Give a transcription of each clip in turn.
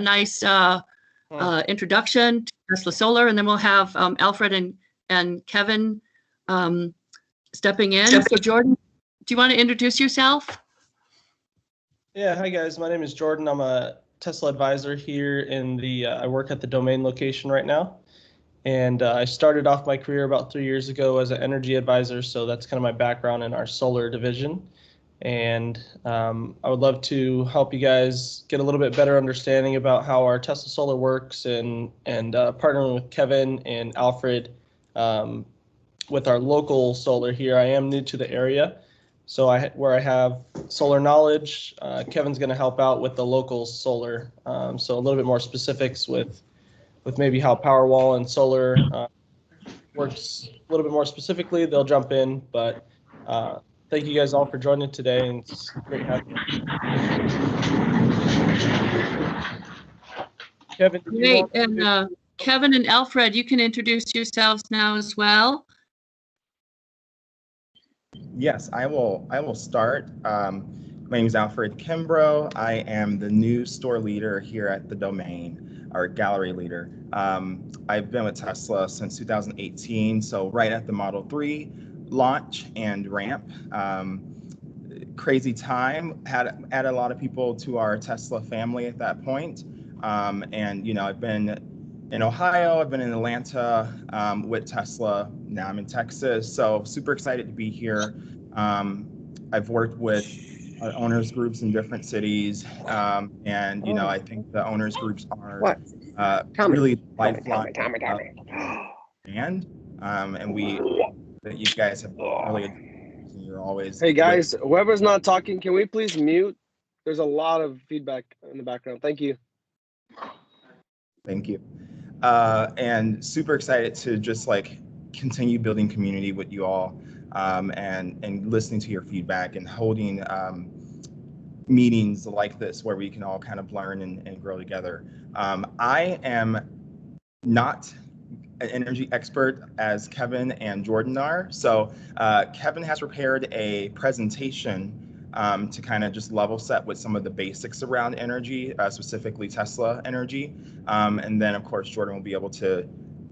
nice introduction to Tesla Solar, and then we'll have Alfred and Kevin stepping in. So Jordan, do you want to introduce yourself? Yeah, hi guys, my name is Jordan. I'm a Tesla advisor here in the, I work at the Domain location right now. And I started off my career about 3 years ago as an energy advisor, so that's kind of my background in our solar division. And I would love to help you guys get a little bit better understanding about how our Tesla Solar works and partnering with Kevin and Alfred with our local solar here. I am new to the area, so where I have solar knowledge, Kevin's going to help out with the local solar. So a little bit more specifics with maybe how Powerwall and solar works a little bit more specifically. They'll jump in, but thank you guys all for joining today, and it's great having you. Kevin, great, and Kevin and Alfred, you can introduce yourselves now as well. Yes, I will start. My name is Alfred Kimbrough. I am the new store leader here at the Domain, our gallery leader. I've been with Tesla since 2018, so right at the Model 3 launch and ramp. Crazy time, had added a lot of people to our Tesla family at that point. And, you know, I've been in Ohio, I've been in Atlanta with Tesla. Now I'm in Texas, so super excited to be here. I've worked with owners groups in different cities, and you know, I think the owners groups are really lifeline. And that you guys have really, you're always. Hey guys, whoever's not talking, can we please mute? There's a lot of feedback in the background. Thank you. Thank you. And super excited to just like continue building community with you all, and listening to your feedback and holding meetings like this where we can all kind of learn and grow together. I am not an energy expert as Kevin and Jordan are. So Kevin has prepared a presentation to kind of just level set with some of the basics around energy, specifically Tesla energy. And then of course, Jordan will be able to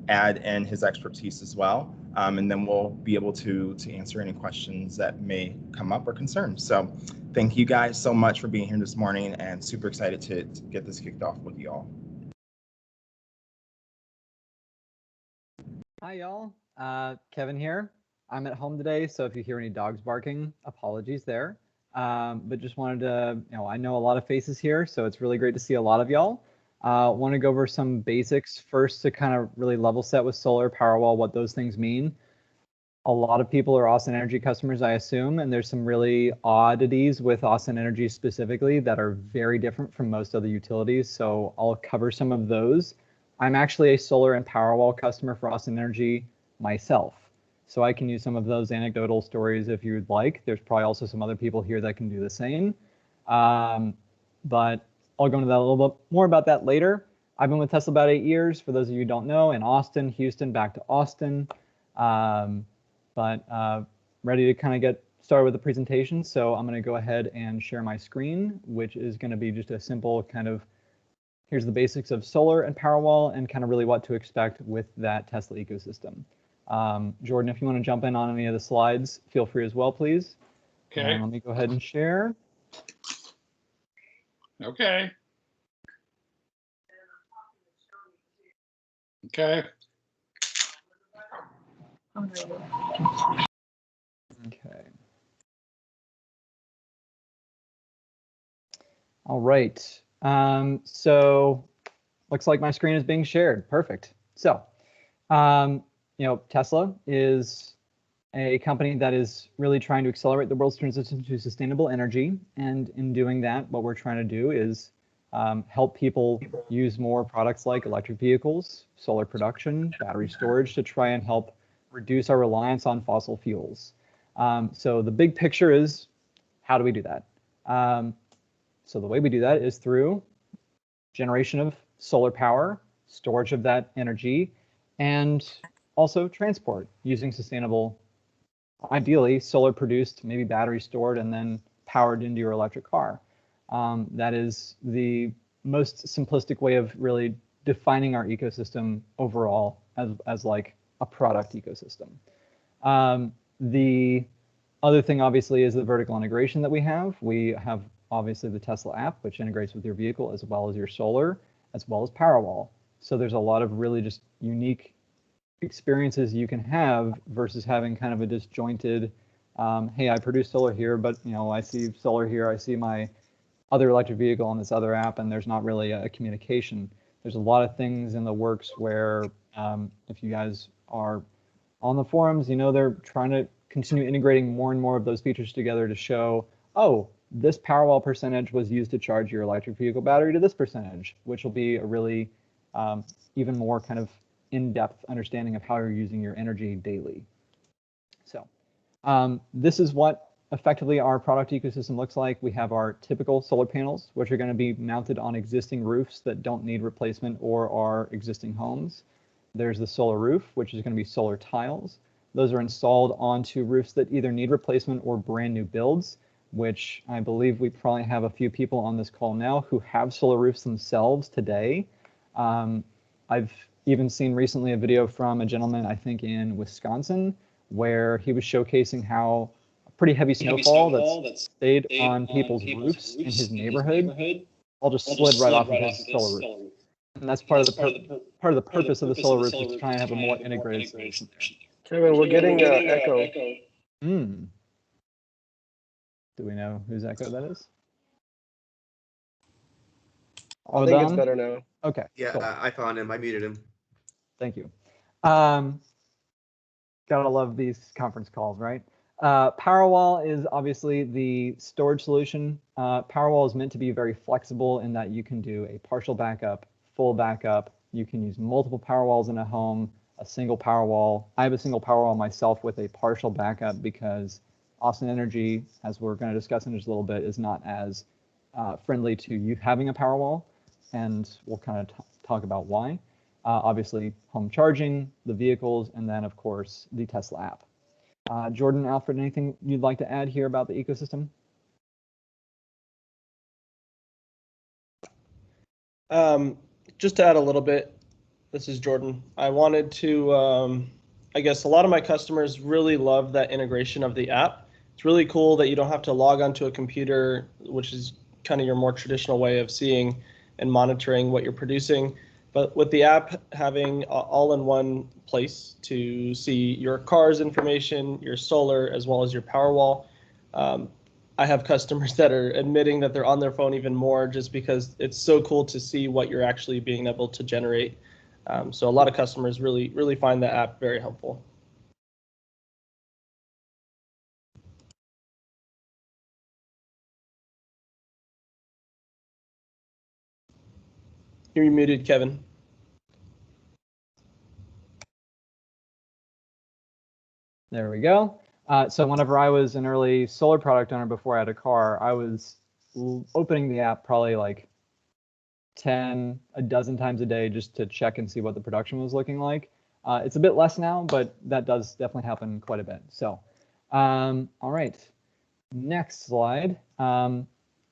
add in his expertise as well. And then we'll be able to answer any questions that may come up or concerns. So thank you guys so much for being here this morning, and super excited to get this kicked off with you all. Hi, y'all. Kevin here. I'm at home today, so if you hear any dogs barking, apologies there. But just wanted to, I know a lot of faces here, so it's really great to see a lot of y'all. Want to go over some basics first to kind of really level set with solar, Powerwall, what those things mean. A lot of people are Austin Energy customers, I assume, and there's some really oddities with Austin Energy specifically that are very different from most other utilities, so I'll cover some of those. I'm actually a solar and Powerwall customer for Austin Energy myself, so I can use some of those anecdotal stories if you'd like. There's probably also some other people here that can do the same, but I'll go into that a little bit more about that later. I've been with Tesla about 8 years, for those of you who don't know, in Austin, Houston, back to Austin, but ready to kind of get started with the presentation. So I'm going to go ahead and share my screen, which is going to be just a simple kind of, here's the basics of solar and Powerwall and kind of really what to expect with that Tesla ecosystem. Jordan, if you want to jump in on any of the slides, feel free as well, please. Okay. Let me go ahead and share. Okay. Okay. Okay. All right. So looks like my screen is being shared. Perfect. So, Tesla is a company that is really trying to accelerate the world's transition to sustainable energy. And in doing that, what we're trying to do is help people use more products like electric vehicles, solar production, battery storage to try and help reduce our reliance on fossil fuels. So the big picture is, how do we do that? So the way we do that is through generation of solar power, storage of that energy, and also transport using sustainable, ideally solar produced, maybe battery stored, and then powered into your electric car. That is the most simplistic way of really defining our ecosystem overall as like a product ecosystem. The other thing obviously is the vertical integration that we have. We have obviously the Tesla app, which integrates with your vehicle as well as your solar, as well as Powerwall. So there's a lot of really just unique experiences you can have versus having kind of a disjointed, hey, I produce solar here, but you know, I see solar here, I see my other electric vehicle on this other app, and there's not really a communication. There's a lot of things in the works where if you guys are on the forums, you know, they're trying to continue integrating more and more of those features together to show, oh, this Powerwall percentage was used to charge your electric vehicle battery to this percentage, which will be a really even more kind of in-depth understanding of how you're using your energy daily. So this is what effectively our product ecosystem looks like. We have our typical solar panels, which are going to be mounted on existing roofs that don't need replacement or are existing homes. There's the solar roof, which is going to be solar tiles. Those are installed onto roofs that either need replacement or brand new builds, which I believe we probably have a few people on this call now who have solar roofs themselves today. I've even seen recently a video from a gentleman, I think in Wisconsin, where he was showcasing how a pretty heavy snowfall that stayed on people's roofs in his neighborhood all just slid right off of his solar roof. And that's part of the purpose of the solar roof, is to try and have a more integrated solution there. Kevin, we're getting echo. Do we know whose echo that is? I think it's better now. Okay. Yeah, cool. I found him. I muted him. Thank you. Gotta love these conference calls, right? Powerwall is obviously the storage solution. Powerwall is meant to be very flexible in that you can do a partial backup, full backup. You can use multiple Powerwalls in a home, a single Powerwall. I have a single Powerwall myself with a partial backup because Austin Energy, as we're going to discuss in just a little bit, is not as friendly to you having a Powerwall, and we'll kind of talk about why. Obviously, home charging, the vehicles, and then, of course, the Tesla app. Jordan, Alfred, anything you'd like to add here about the ecosystem? Just to add a little bit, this is Jordan. I wanted to, I guess a lot of my customers really love that integration of the app. It's really cool that you don't have to log onto a computer, which is kind of your more traditional way of seeing and monitoring what you're producing. But with the app having all in one place to see your car's information, your solar, as well as your Powerwall, I have customers that are admitting that they're on their phone even more just because it's so cool to see what you're actually being able to generate. So a lot of customers really find the app very helpful. You're muted, Kevin. There we go. So whenever I was an early solar product owner before I had a car, I was opening the app probably like a dozen times a day just to check and see what the production was looking like. It's a bit less now, but that does definitely happen quite a bit. So, all right, next slide.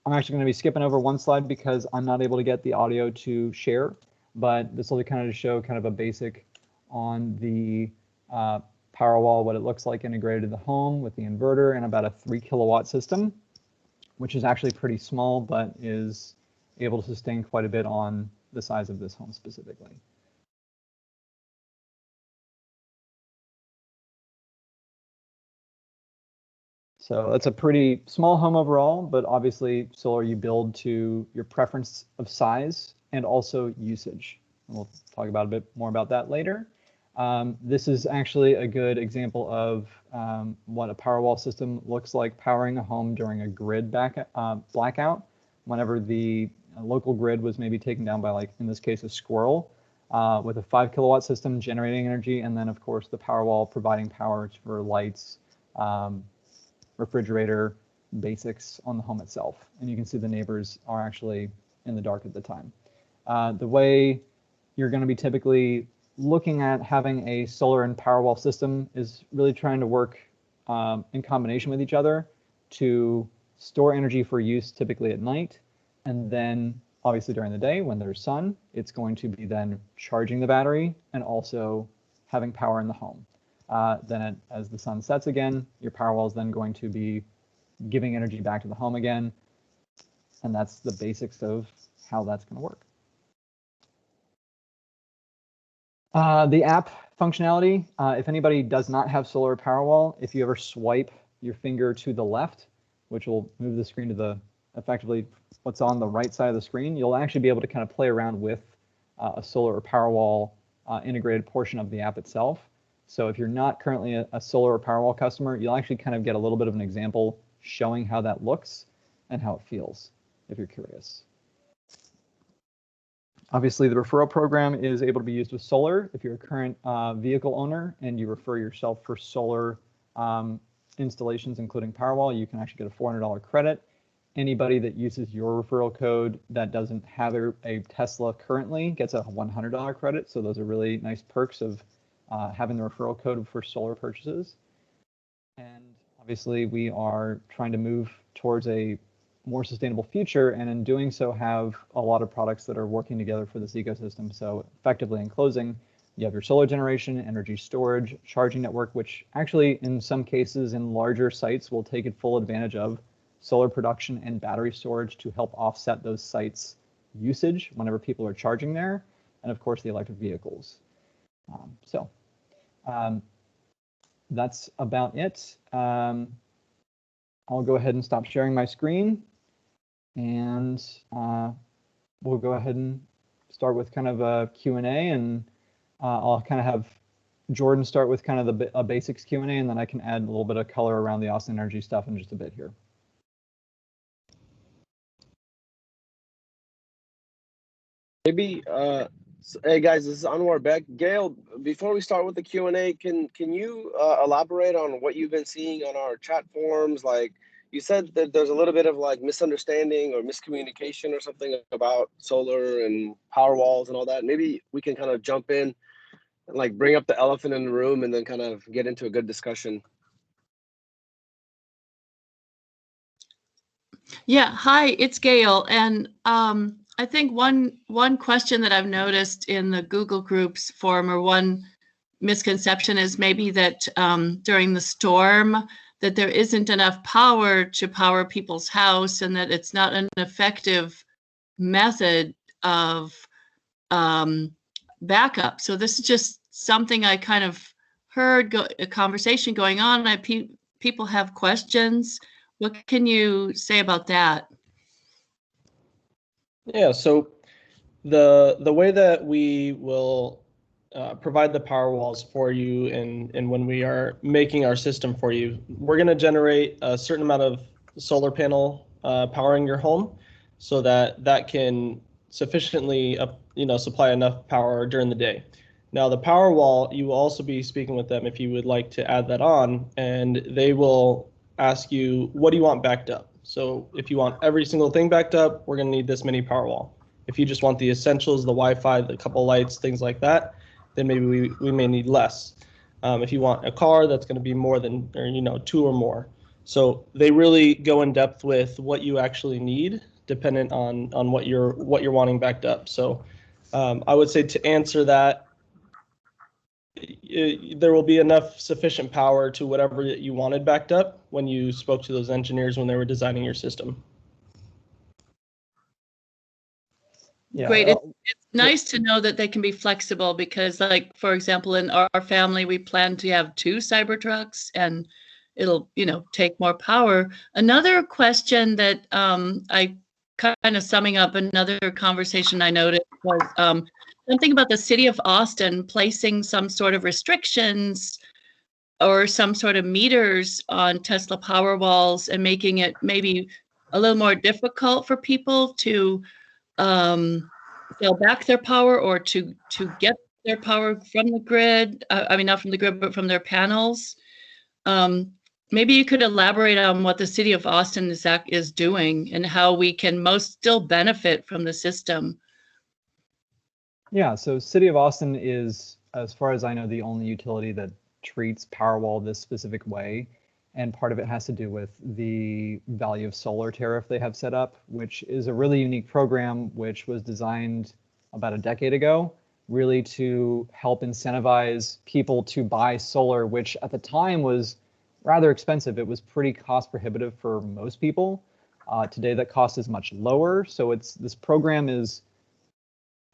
I'm actually going to be skipping over one slide because I'm not able to get the audio to share, but this will kind of show kind of a basic on the Powerwall, what it looks like integrated in the home with the inverter and about a 3 kilowatt system, which is actually pretty small, but is able to sustain quite a bit on the size of this home specifically. So that's a pretty small home overall, but obviously solar you build to your preference of size and also usage. And we'll talk about a bit more about that later. This is actually a good example of what a Powerwall system looks like powering a home during a grid blackout, whenever the local grid was maybe taken down by, like in this case, a squirrel, with a 5 kilowatt system generating energy, and then of course the Powerwall providing power for lights, refrigerator, basics on the home itself. And you can see the neighbors are actually in the dark at the time. The way you're going to be typically looking at having a solar and Powerwall system is really trying to work in combination with each other to store energy for use typically at night, and then obviously during the day when there's sun, it's going to be then charging the battery and also having power in the home. As the sun sets again, your Powerwall is then going to be giving energy back to the home again. And that's the basics of how that's going to work. The app functionality, if anybody does not have solar Powerwall, if you ever swipe your finger to the left, which will move the screen to the effectively what's on the right side of the screen, you'll actually be able to kind of play around with a solar or Powerwall integrated portion of the app itself. So if you're not currently a solar or Powerwall customer, you'll actually kind of get a little bit of an example showing how that looks and how it feels, if you're curious. Obviously, the referral program is able to be used with solar. If you're a current vehicle owner and you refer yourself for solar installations, including Powerwall, you can actually get a $400 credit. Anybody that uses your referral code that doesn't have a Tesla currently gets a $100 credit. So those are really nice perks of having the referral code for solar purchases. And obviously, we are trying to move towards a more sustainable future, and in doing so have a lot of products that are working together for this ecosystem. So effectively, in closing, you have your solar generation, energy storage, charging network, which actually in some cases in larger sites will take full advantage of solar production and battery storage to help offset those sites' usage whenever people are charging there, and of course the electric vehicles. That's about it. I'll go ahead and stop sharing my screen, and we'll go ahead and start with kind of a Q&A, and I'll kind of have Jordan start with kind of a basics Q&A, and then I can add a little bit of color around the Austin Energy stuff in just a bit here. Maybe, hey guys, this is Anwar Beck. Gail, before we start with the Q&A, can you elaborate on what you've been seeing on our chat forums? Like you said that there's a little bit of like misunderstanding or miscommunication or something about solar and Powerwalls and all that. Maybe we can kind of jump in and like bring up the elephant in the room and then kind of get into a good discussion. Yeah, hi, it's Gail, and I think one question that I've noticed in the Google Groups forum, or one misconception, is maybe that during the storm that there isn't enough power to power people's house, and that it's not an effective method of backup. So this is just something I kind of heard, a conversation going on, and people have questions. What can you say about that? Yeah, so the way that we will provide the Powerwalls for you, and when we are making our system for you, we're going to generate a certain amount of solar panel powering your home, so that can sufficiently supply enough power during the day. Now the Powerwall, you will also be speaking with them if you would like to add that on, and they will ask you, what do you want backed up? So if you want every single thing backed up, we're going to need this many Powerwall. If you just want the essentials, the Wi-Fi, the couple lights, things like that, then maybe we may need less. If you want a car, that's going to be more than, or two or more. So they really go in depth with what you actually need, dependent on what you're wanting backed up. So I would say, to answer that, there will be enough sufficient power to whatever you wanted backed up when you spoke to those engineers when they were designing your system. Yeah. Great. It's nice to know that they can be flexible, because, like, for example, in our family, we plan to have 2 Cybertrucks, and it'll, take more power. Another question that I kind of summing up another conversation I noticed was something about the city of Austin placing some sort of restrictions or some sort of meters on Tesla Powerwalls and making it maybe a little more difficult for people to sell back their power, or to get their power from the grid. I mean, not from the grid, but from their panels. Maybe you could elaborate on what the city of Austin is doing and how we can most still benefit from the system. Yeah, so City of Austin is, as far as I know, the only utility that treats Powerwall this specific way. And part of it has to do with the value of solar tariff they have set up, which is a really unique program which was designed about a decade ago, really to help incentivize people to buy solar, which at the time was rather expensive. It was pretty cost prohibitive for most people. Today that cost is much lower. So this program is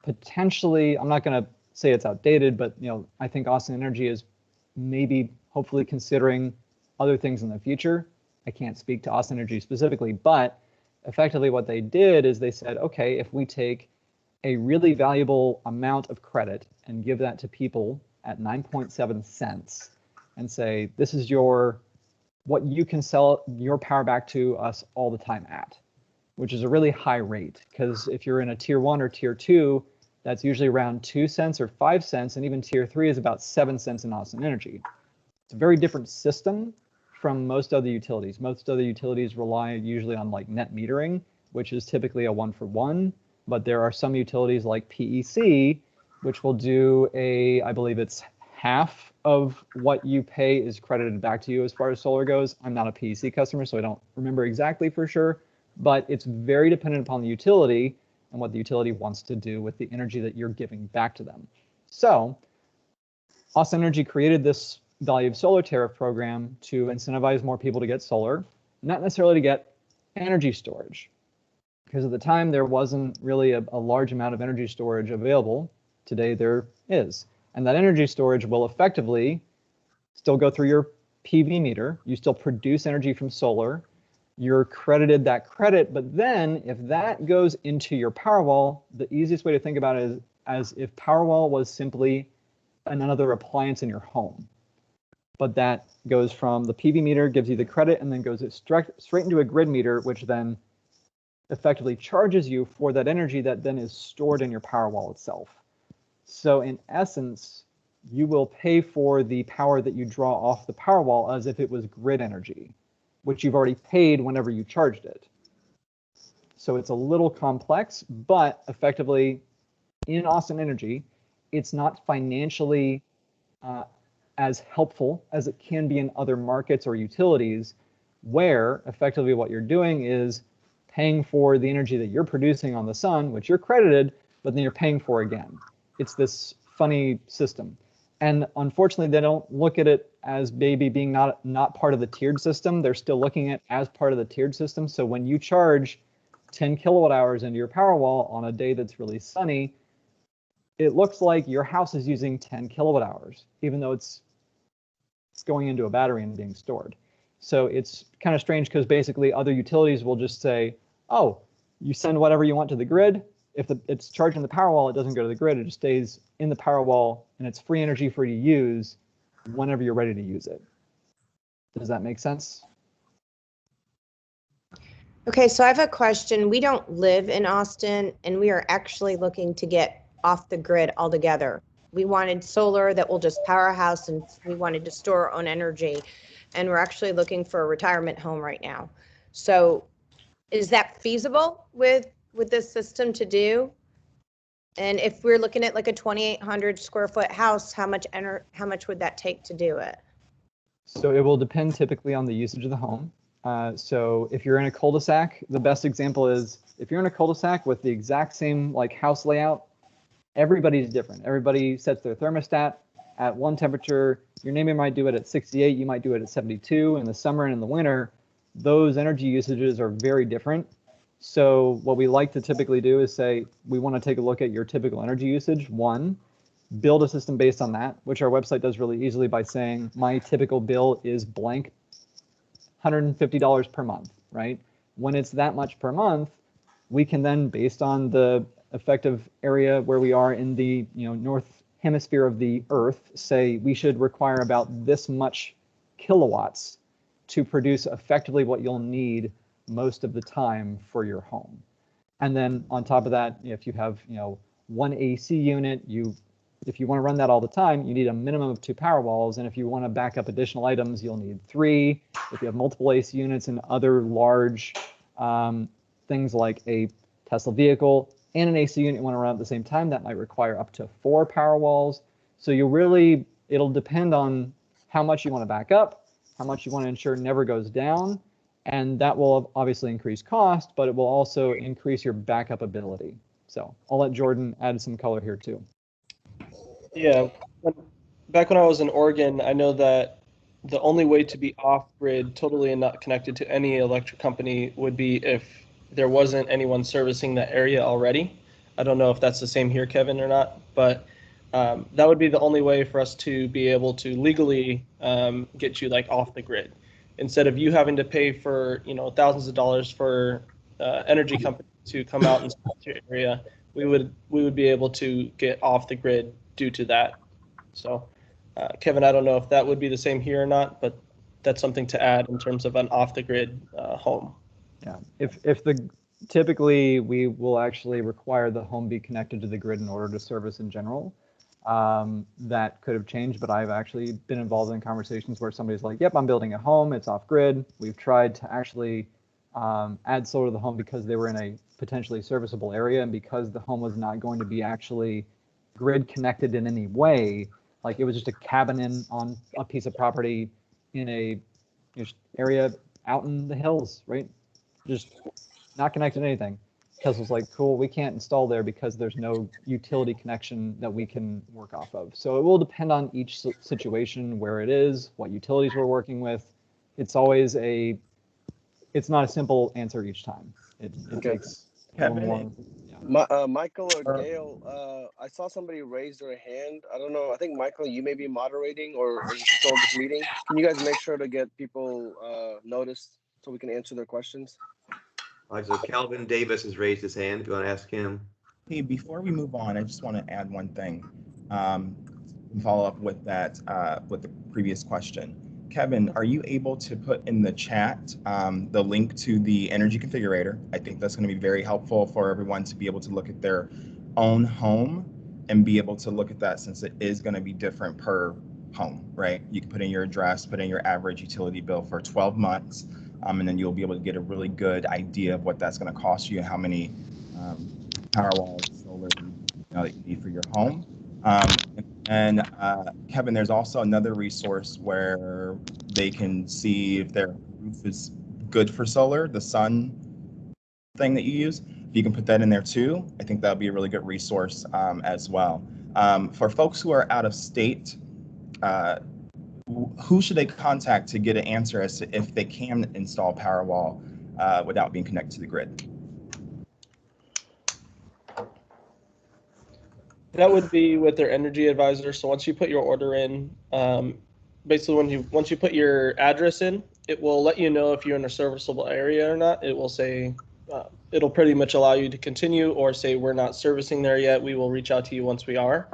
potentially, I'm not going to say it's outdated, but I think Austin Energy is maybe hopefully considering other things in the future. I can't speak to Austin Energy specifically, but effectively what they did is they said, okay, if we take a really valuable amount of credit and give that to people at 9.7 cents and say, this is what you can sell your power back to us all the time at, which is a really high rate, because if you're in a tier 1 or tier 2, that's usually around 2 cents or 5 cents, and even tier 3 is about 7 cents in Austin Energy. It's a very different system from most other utilities. Most other utilities rely usually on like net metering, which is typically a 1-for-1, but there are some utilities like PEC, which will do I believe it's half of what you pay is credited back to you as far as solar goes. I'm not a PEC customer, so I don't remember exactly for sure, but it's very dependent upon the utility and what the utility wants to do with the energy that you're giving back to them. So Austin Energy created this value of solar tariff program to incentivize more people to get solar, not necessarily to get energy storage, because at the time there wasn't really a large amount of energy storage available. Today there is. And that energy storage will effectively still go through your PV meter. You still produce energy from solar. You're credited that credit, but then if that goes into your Powerwall, the easiest way to think about it is as if Powerwall was simply another appliance in your home. But that goes from the PV meter, gives you the credit, and then goes straight into a grid meter, which then effectively charges you for that energy that then is stored in your Powerwall itself. So in essence, you will pay for the power that you draw off the Powerwall as if it was grid energy, which you've already paid whenever you charged it. So it's a little complex, but effectively in Austin Energy, it's not financially as helpful as it can be in other markets or utilities, where effectively what you're doing is paying for the energy that you're producing on the sun, which you're credited, but then you're paying for again. It's this funny system. And unfortunately, they don't look at it as maybe being not part of the tiered system. They're still looking at it as part of the tiered system. So when you charge 10 kilowatt hours into your Powerwall on a day that's really sunny, it looks like your house is using 10 kilowatt hours, even though it's going into a battery and being stored. So it's kind of strange because basically other utilities will just say, oh, you send whatever you want to the grid. If it's charging the Powerwall, it doesn't go to the grid. It just stays in the Powerwall, and it's free energy for you to use whenever you're ready to use it. Does that make sense? Okay, so I have a question. We don't live in Austin, and we are actually looking to get off the grid altogether. We wanted solar that will just power a house, and we wanted to store our own energy. And we're actually looking for a retirement home right now. So is that feasible with this system to do? And if we're looking at like a 2,800 square foot house, how much would that take to do it? So it will depend typically on the usage of the home. So if you're in a cul-de-sac, the best example is if you're in a cul-de-sac with the exact same like house layout, everybody's different. Everybody sets their thermostat at one temperature. Your neighbor might do it at 68, you might do it at 72. In the summer and in the winter, those energy usages are very different. So what we like to typically do is say, we want to take a look at your typical energy usage. One, build a system based on that, which our website does really easily by saying, my typical bill is blank, $150 per month, right? When it's that much per month, we can then, based on the effective area where we are in the north hemisphere of the Earth, say we should require about this much kilowatts to produce effectively what you'll need most of the time for your home. And then on top of that, if you have one AC unit, if you want to run that all the time, you need a minimum of 2 Powerwalls. And if you want to back up additional items, you'll need 3. If you have multiple AC units and other large things like a Tesla vehicle and an AC unit you want to run at the same time, that might require up to 4 Powerwalls. So it'll depend on how much you want to back up, how much you want to ensure never goes down. And that will obviously increase cost, but it will also increase your backup ability. So I'll let Jordan add some color here too. Yeah, back when I was in Oregon, I know that the only way to be off-grid totally and not connected to any electric company would be if there wasn't anyone servicing that area already. I don't know if that's the same here, Kevin, or not, but that would be the only way for us to be able to legally get you like off the grid. Instead of you having to pay for, you know, thousands of dollars for energy company to come out and support your area, we would be able to get off the grid due to that. So, Kevin, I don't know if that would be the same here or not, but that's something to add in terms of an off the grid home. Yeah, if typically we will actually require the home be connected to the grid in order to service in general. That could have changed, but I've actually been involved in conversations where somebody's like, yep, I'm building a home, it's off grid. We've tried to actually add solar to the home because they were in a potentially serviceable area, and because the home was not going to be actually grid connected in any way, like it was just a cabin on a piece of property in a area out in the hills, right? Just not connected to anything. Tesla's like, cool, we can't install there because there's no utility connection that we can work off of. So it will depend on each situation, where it is, what utilities we're working with. It's always it's not a simple answer each time. It takes Kevin, Michael or Gail, I saw somebody raise their hand. I don't know. I think, Michael, you may be moderating or in control of this meeting. Can you guys make sure to get people noticed so we can answer their questions? All right, so Calvin Davis has raised his hand. If you want to ask him. Hey, before we move on, I just want to add one thing. Follow up with that, with the previous question. Kevin, are you able to put in the chat the link to the energy configurator? I think that's going to be very helpful for everyone to be able to look at their own home and be able to look at that, since it is going to be different per home, right? You can put in your address, put in your average utility bill for 12 months, and then you'll be able to get a really good idea of what that's going to cost you and how many Powerwalls, solar that you need for your home. And Kevin, there's also another resource where they can see if their roof is good for solar, the sun thing that you use. If you can put that in there too, I think that'll be a really good resource as well. For folks who are out of state, who should they contact to get an answer as to if they can install Powerwall without being connected to the grid? That would be with their energy advisor. So once you put your order in, basically once you put your address in, it will let you know if you're in a serviceable area or not. It will say, it'll pretty much allow you to continue, or say we're not servicing there yet. We will reach out to you once we are.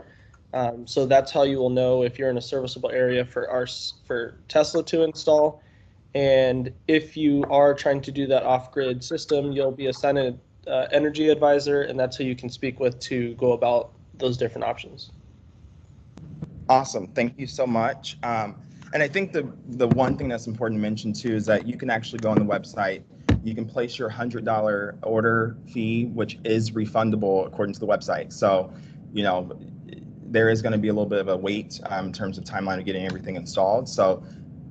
So that's how you will know if you're in a serviceable area for Tesla to install. And if you are trying to do that off-grid system, you'll be assigned an energy advisor, and that's who you can speak with to go about those different options. Awesome, thank you so much. And I think the one thing that's important to mention too is that you can actually go on the website, you can place your $100 order fee, which is refundable according to the website. So, you know, there is going to be a little bit of a wait in terms of timeline of getting everything installed. So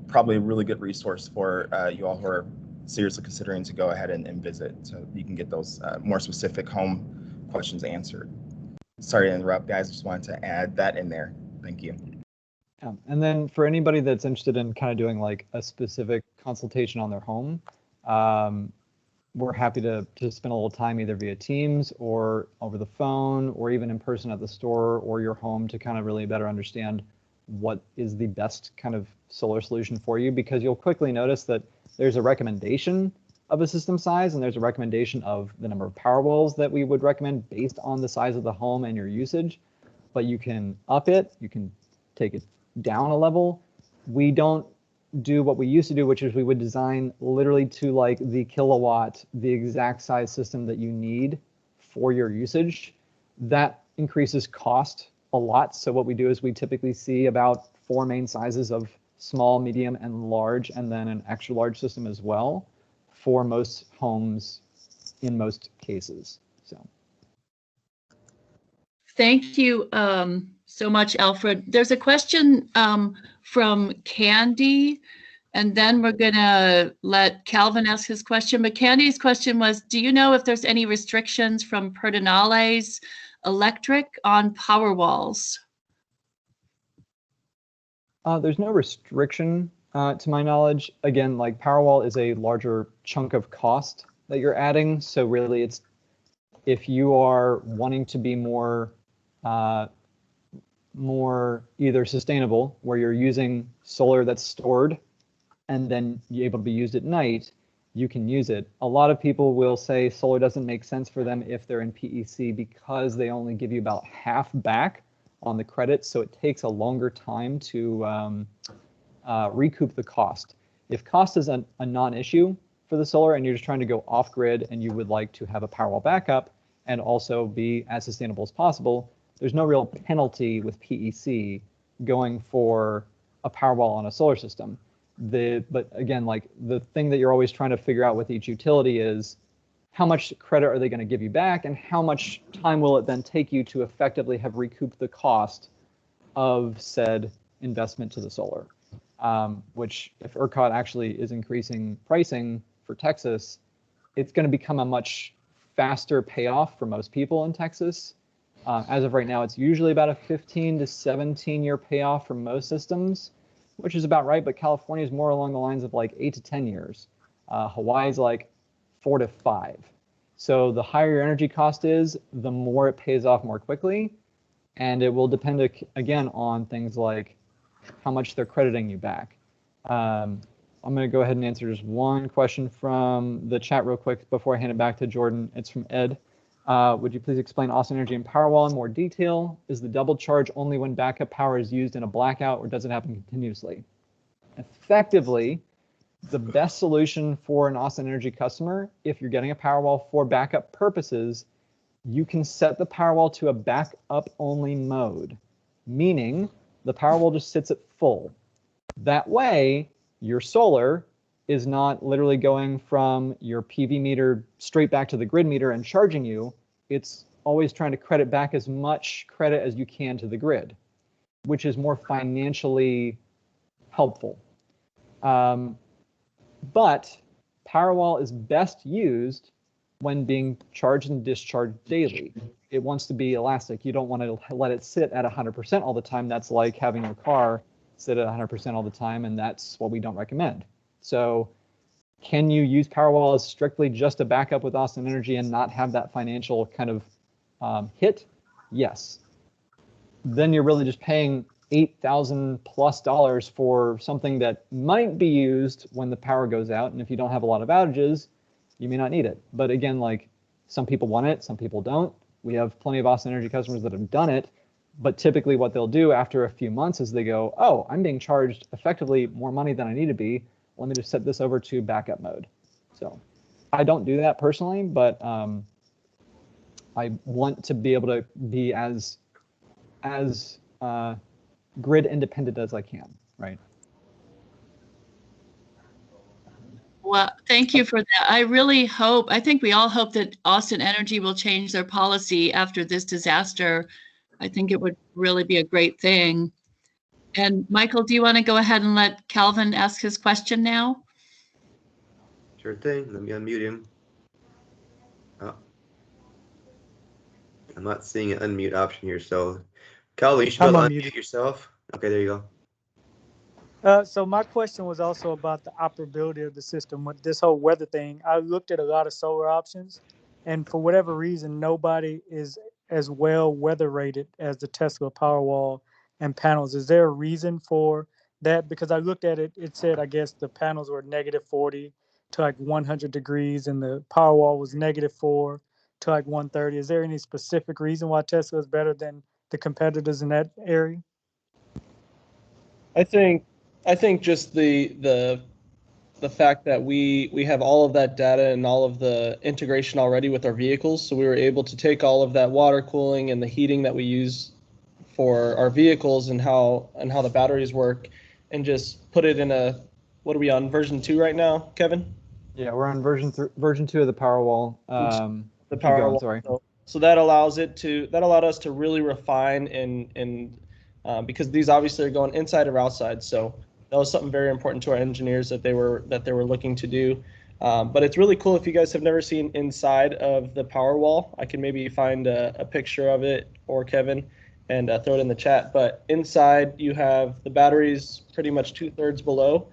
probably a really good resource for you all who are seriously considering to go ahead and visit, so you can get those more specific home questions answered. Sorry to interrupt, guys. Just wanted to add that in there. Thank you. And then for anybody that's interested in kind of doing like a specific consultation on their home, we're happy to spend a little time either via Teams or over the phone or even in person at the store or your home to kind of really better understand what is the best kind of solar solution for you, because you'll quickly notice that there's a recommendation of a system size and there's a recommendation of the number of Powerwalls that we would recommend based on the size of the home and your usage. But you can up it, you can take it down a level. We don't do what we used to do, which is we would design literally to like the kilowatt, the exact size system that you need for your usage. That increases cost a lot. So what we do is we typically see about 4 main sizes of small, medium, and large, and then an extra large system as well for most homes in most cases. So. Thank you so much, Alfred. There's a question from Candy And then we're going to let Calvin ask his question. But Candy's question was, do you know if there's any restrictions from Perdinale's electric on Powerwalls? There's no restriction to my knowledge. Again, like Powerwall is a larger chunk of cost that you're adding. So really it's, if you are wanting to be more either sustainable, where you're using solar that's stored and then you're able to be used at night, you can use it. A lot of people will say solar doesn't make sense for them if they're in PEC because they only give you about half back on the credit, so it takes a longer time to recoup the cost. If cost is a non-issue for the solar and you're just trying to go off-grid and you would like to have a Powerwall backup and also be as sustainable as possible, there's no real penalty with PEC going for a Powerwall on a solar system. But again, like the thing that you're always trying to figure out with each utility is how much credit are they going to give you back and how much time will it then take you to effectively have recouped the cost of said investment to the solar, which if ERCOT actually is increasing pricing for Texas, it's going to become a much faster payoff for most people in Texas. As of right now, it's usually about a 15 to 17 year payoff for most systems, which is about right, but California is more along the lines of like 8 to 10 years. Hawaii's like 4 to 5. So the higher your energy cost is, the more it pays off more quickly. And it will depend, again, on things like how much they're crediting you back. I'm going to go ahead and answer just one question from the chat real quick before I hand it back to Jordan. It's from Ed. Would you please explain Austin Energy and Powerwall in more detail? Is the double charge only when backup power is used in a blackout, or does it happen continuously? Effectively, the best solution for an Austin Energy customer, if you're getting a Powerwall for backup purposes, you can set the Powerwall to a backup only mode, meaning the Powerwall just sits at full. That way, your solar is not literally going from your PV meter straight back to the grid meter and charging you. It's always trying to credit back as much credit as you can to the grid, which is more financially helpful. But Powerwall is best used when being charged and discharged daily. It wants to be elastic. You don't want to let it sit at 100% all the time. That's like having your car sit at 100% all the time, and that's what we don't recommend. So can you use Powerwall as strictly just a backup with Austin Energy and not have that financial kind of hit? Yes. Then you're really just paying $8,000+ for something that might be used when the power goes out. And if you don't have a lot of outages, you may not need it. But again, like some people want it, some people don't. We have plenty of Austin Energy customers that have done it. But typically what they'll do after a few months is they go, oh, I'm being charged effectively more money than I need to be. Let me just set this over to backup mode. So I don't do that personally, but I want to be able to be as grid independent as I can, right? Well, thank you for that. I think we all hope that Austin Energy will change their policy after this disaster. I think it would really be a great thing. And Michael, do you want to go ahead and let Calvin ask his question now? Sure thing. Let me unmute him. Oh. I'm not seeing an unmute option here, so Calvin, you should unmute yourself. Okay, there you go. So my question was also about the operability of the system with this whole weather thing. I looked at a lot of solar options, and for whatever reason, nobody is as well weather rated as the Tesla Powerwall and panels. Is there a reason for that? Because I looked at it, it said, I guess the panels were -40 to like 100 degrees and the Powerwall was -4 to like 130. Is there any specific reason why Tesla is better than the competitors in that area? I think just the fact that we have all of that data and all of the integration already with our vehicles, so we were able to take all of that water cooling and the heating that we use for our vehicles and how the batteries work, and just put it in a, what are we on, version 2 right now, Kevin? Yeah, we're on version 2 of the Powerwall. The Powerwall. Sorry. So that allowed us to really refine and because these obviously are going inside or outside. So that was something very important to our engineers that they were looking to do. But it's really cool. If you guys have never seen inside of the Powerwall, I can maybe find a picture of it, or Kevin, and throw it in the chat. But inside you have the batteries pretty much 2/3 below,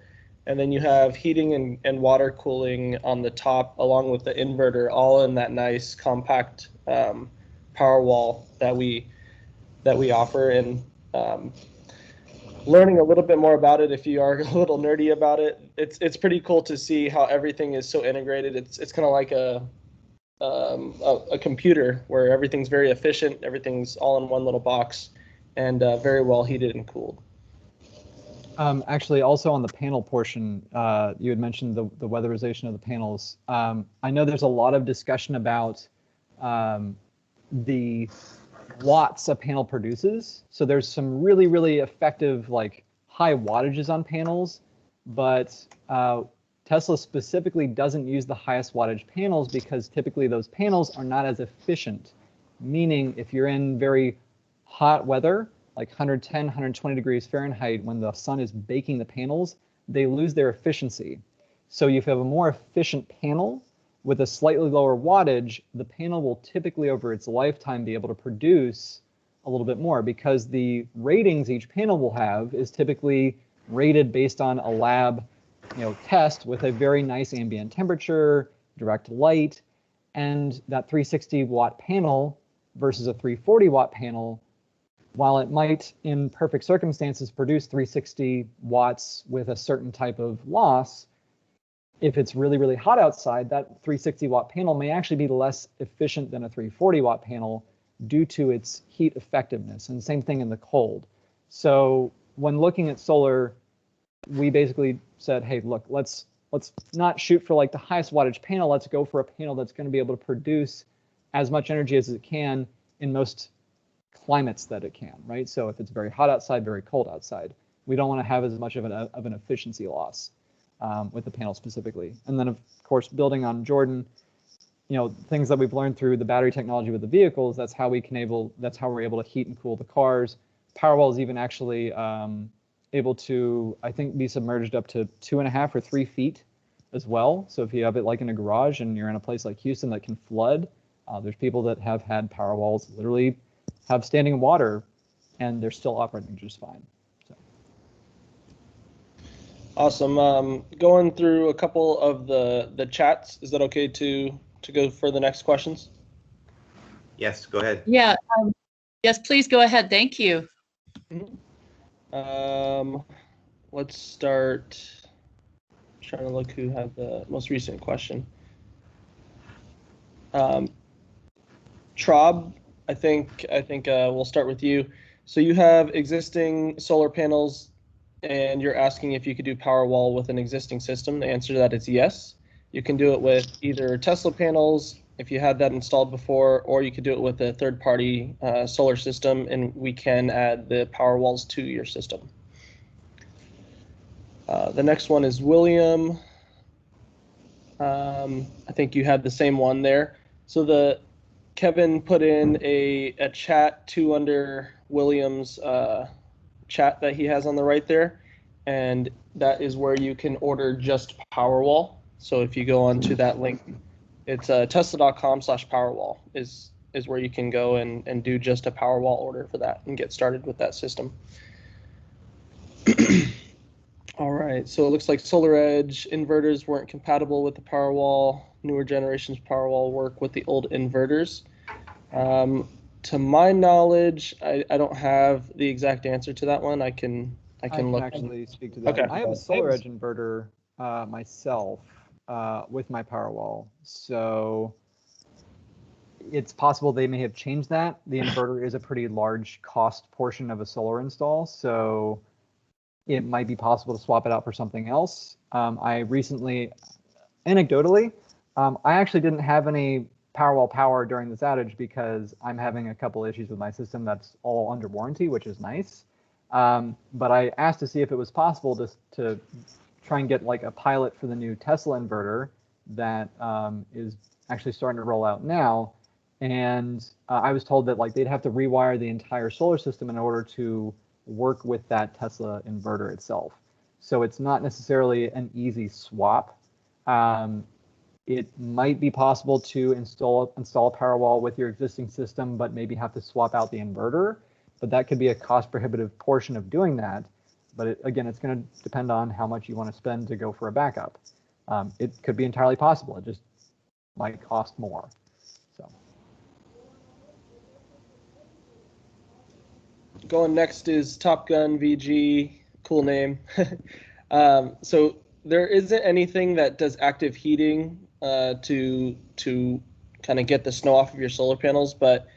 and then you have heating and water cooling on the top, along with the inverter, all in that nice compact Powerwall that we offer. And learning a little bit more about it, if you are a little nerdy about it, it's pretty cool to see how everything is so integrated. It's kind of like a computer where everything's very efficient, everything's all in one little box, and very well heated and cooled. Actually, also on the panel portion, you had mentioned the weatherization of the panels. I know there's a lot of discussion about the watts a panel produces. So there's some really, really effective, like high wattages on panels, but Tesla specifically doesn't use the highest wattage panels because typically those panels are not as efficient. Meaning if you're in very hot weather, like 110, 120 degrees Fahrenheit, when the sun is baking the panels, they lose their efficiency. So if you have a more efficient panel with a slightly lower wattage, the panel will typically over its lifetime be able to produce a little bit more, because the ratings each panel will have is typically rated based on a lab test with a very nice ambient temperature, direct light, and that 360 watt panel versus a 340 watt panel, while it might in perfect circumstances produce 360 watts with a certain type of loss, if it's really, really hot outside, that 360 watt panel may actually be less efficient than a 340 watt panel due to its heat effectiveness. And same thing in the cold. So when looking at solar, we basically said, hey, look, let's not shoot for like the highest wattage panel. Let's go for a panel that's going to be able to produce as much energy as it can in most climates that it can, right? So if it's very hot outside, very cold outside, we don't want to have as much of an efficiency loss. With the panel specifically. And then of course, building on Jordan, things that we've learned through the battery technology with the vehicles, that's how we're able to heat and cool the cars. Powerwall is even actually able to, I think, be submerged up to 2.5 or 3 feet as well. So if you have it like in a garage and you're in a place like Houston that can flood, there's people that have had Powerwalls literally have standing water and they're still operating just fine. Awesome. Going through a couple of the chats, is that okay to go for the next questions? Yes, go ahead. Yeah. Yes, please go ahead. Thank you. Let's start. Trying to look who had the most recent question. Trob, I think we'll start with you. So you have existing solar panels, and you're asking if you could do Powerwall with an existing system. The answer to that is yes. You can do it with either Tesla panels, if you had that installed before, or you could do it with a third-party solar system, and we can add the Powerwalls to your system. The next one is William. I think you had the same one there. So Kevin put in a chat to under William's chat that he has on the right there, and that is where you can order just Powerwall. So if you go onto that link, it's tesla.com/Powerwall is where you can go and do just a Powerwall order for that and get started with that system. All right, so it looks like SolarEdge inverters weren't compatible with the Powerwall. Newer generations Powerwall work with the old inverters. To my knowledge, I don't have the exact answer to that one. I can look. Actually speak to that. Okay. I have a SolarEdge inverter myself with my Powerwall, so it's possible they may have changed that. The inverter is a pretty large cost portion of a solar install, so it might be possible to swap it out for something else. I recently, anecdotally, I actually didn't have any Powerwall power during this outage because I'm having a couple issues with my system that's all under warranty, which is nice. But I asked to see if it was possible to try and get like a pilot for the new Tesla inverter that is actually starting to roll out now. And I was told that like they'd have to rewire the entire solar system in order to work with that Tesla inverter itself. So it's not necessarily an easy swap. It might be possible to install a Powerwall with your existing system, but maybe have to swap out the inverter. But that could be a cost prohibitive portion of doing that. But again, it's going to depend on how much you want to spend to go for a backup. It could be entirely possible. It just might cost more. So. Going next is Top Gun VG, cool name. So there isn't anything that does active heating to kind of get the snow off of your solar panels, but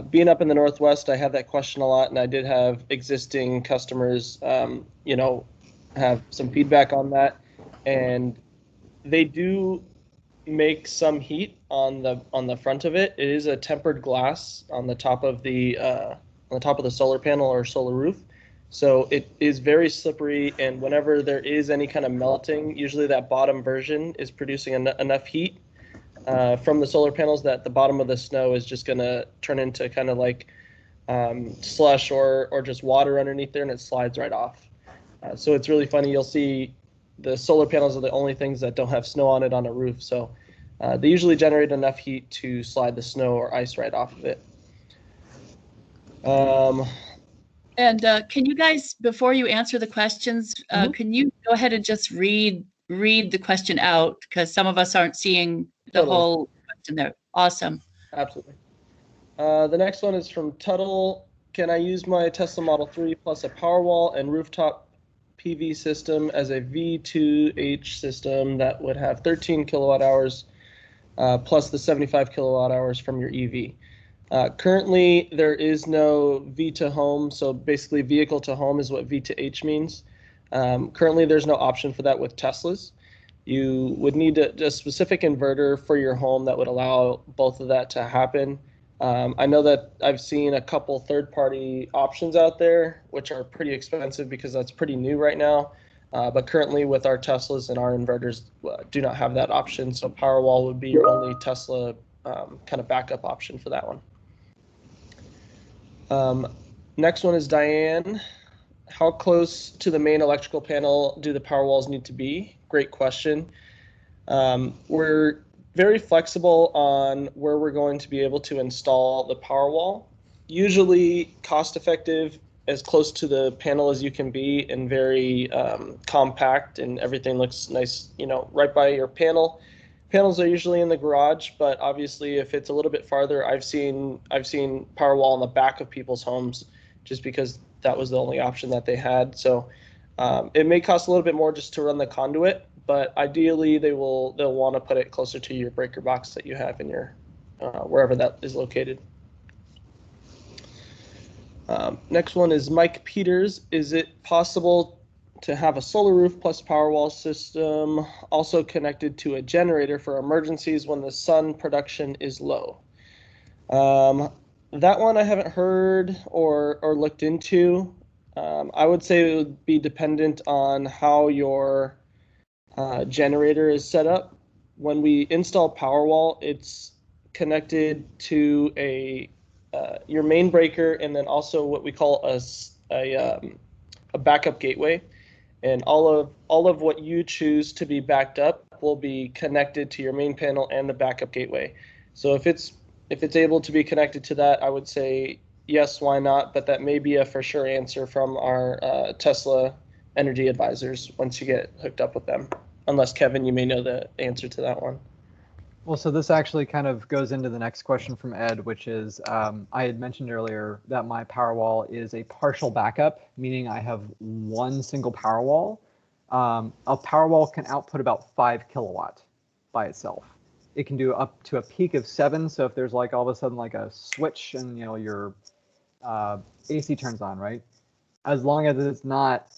being up in the Northwest, I have that question a lot, and I did have existing customers, have some feedback on that, and they do make some heat on the front of it. It is a tempered glass on the top of the solar panel or solar roof. So it is very slippery, and whenever there is any kind of melting, usually that bottom version is producing enough heat from the solar panels that the bottom of the snow is just going to turn into kind of like slush or just water underneath there, and it slides right off. So it's really funny. You'll see the solar panels are the only things that don't have snow on it on a roof. So they usually generate enough heat to slide the snow or ice right off of it. And can you guys, before you answer the questions, can you go ahead and just read the question out, because some of us aren't seeing the whole question there. Awesome. Absolutely. The next one is from Tuttle. Can I use my Tesla Model 3 plus a Powerwall and rooftop PV system as a V2H system that would have 13 kilowatt hours plus the 75 kilowatt hours from your EV? Currently, there is no V to home, so basically vehicle to home is what V to H means. Currently, there's no option for that with Teslas. You would need a specific inverter for your home that would allow both of that to happen. I know that I've seen a couple third-party options out there, which are pretty expensive because that's pretty new right now. But currently, with our Teslas and our inverters, do not have that option. So Powerwall would be your only Tesla kind of backup option for that one. Next one is Diane. How close to the main electrical panel do the Powerwalls need to be? Great question. We're very flexible on where we're going to be able to install the Powerwall. Usually cost effective, as close to the panel as you can be, and very compact, and everything looks nice, right by your panel. Panels are usually in the garage, but obviously if it's a little bit farther, I've seen Powerwall on the back of people's homes just because that was the only option that they had. So it may cost a little bit more just to run the conduit, but ideally they'll want to put it closer to your breaker box that you have in your wherever that is located. Next one is Mike Peters. Is it possible to have a solar roof plus Powerwall system also connected to a generator for emergencies when the sun production is low? That one I haven't heard or looked into. I would say it would be dependent on how your generator is set up. When we install Powerwall, it's connected to your main breaker, and then also what we call a backup gateway. And all of what you choose to be backed up will be connected to your main panel and the backup gateway. So if it's able to be connected to that, I would say yes, why not? But that may be a for sure answer from our Tesla energy advisors once you get hooked up with them. Unless, Kevin, you may know the answer to that one. Well, so this actually kind of goes into the next question from Ed, which is, I had mentioned earlier that my Powerwall is a partial backup, meaning I have one single Powerwall. A Powerwall can output about 5 kilowatt by itself. It can do up to a peak of 7. So if there's like all of a sudden like a switch and your AC turns on, right? As long as it's not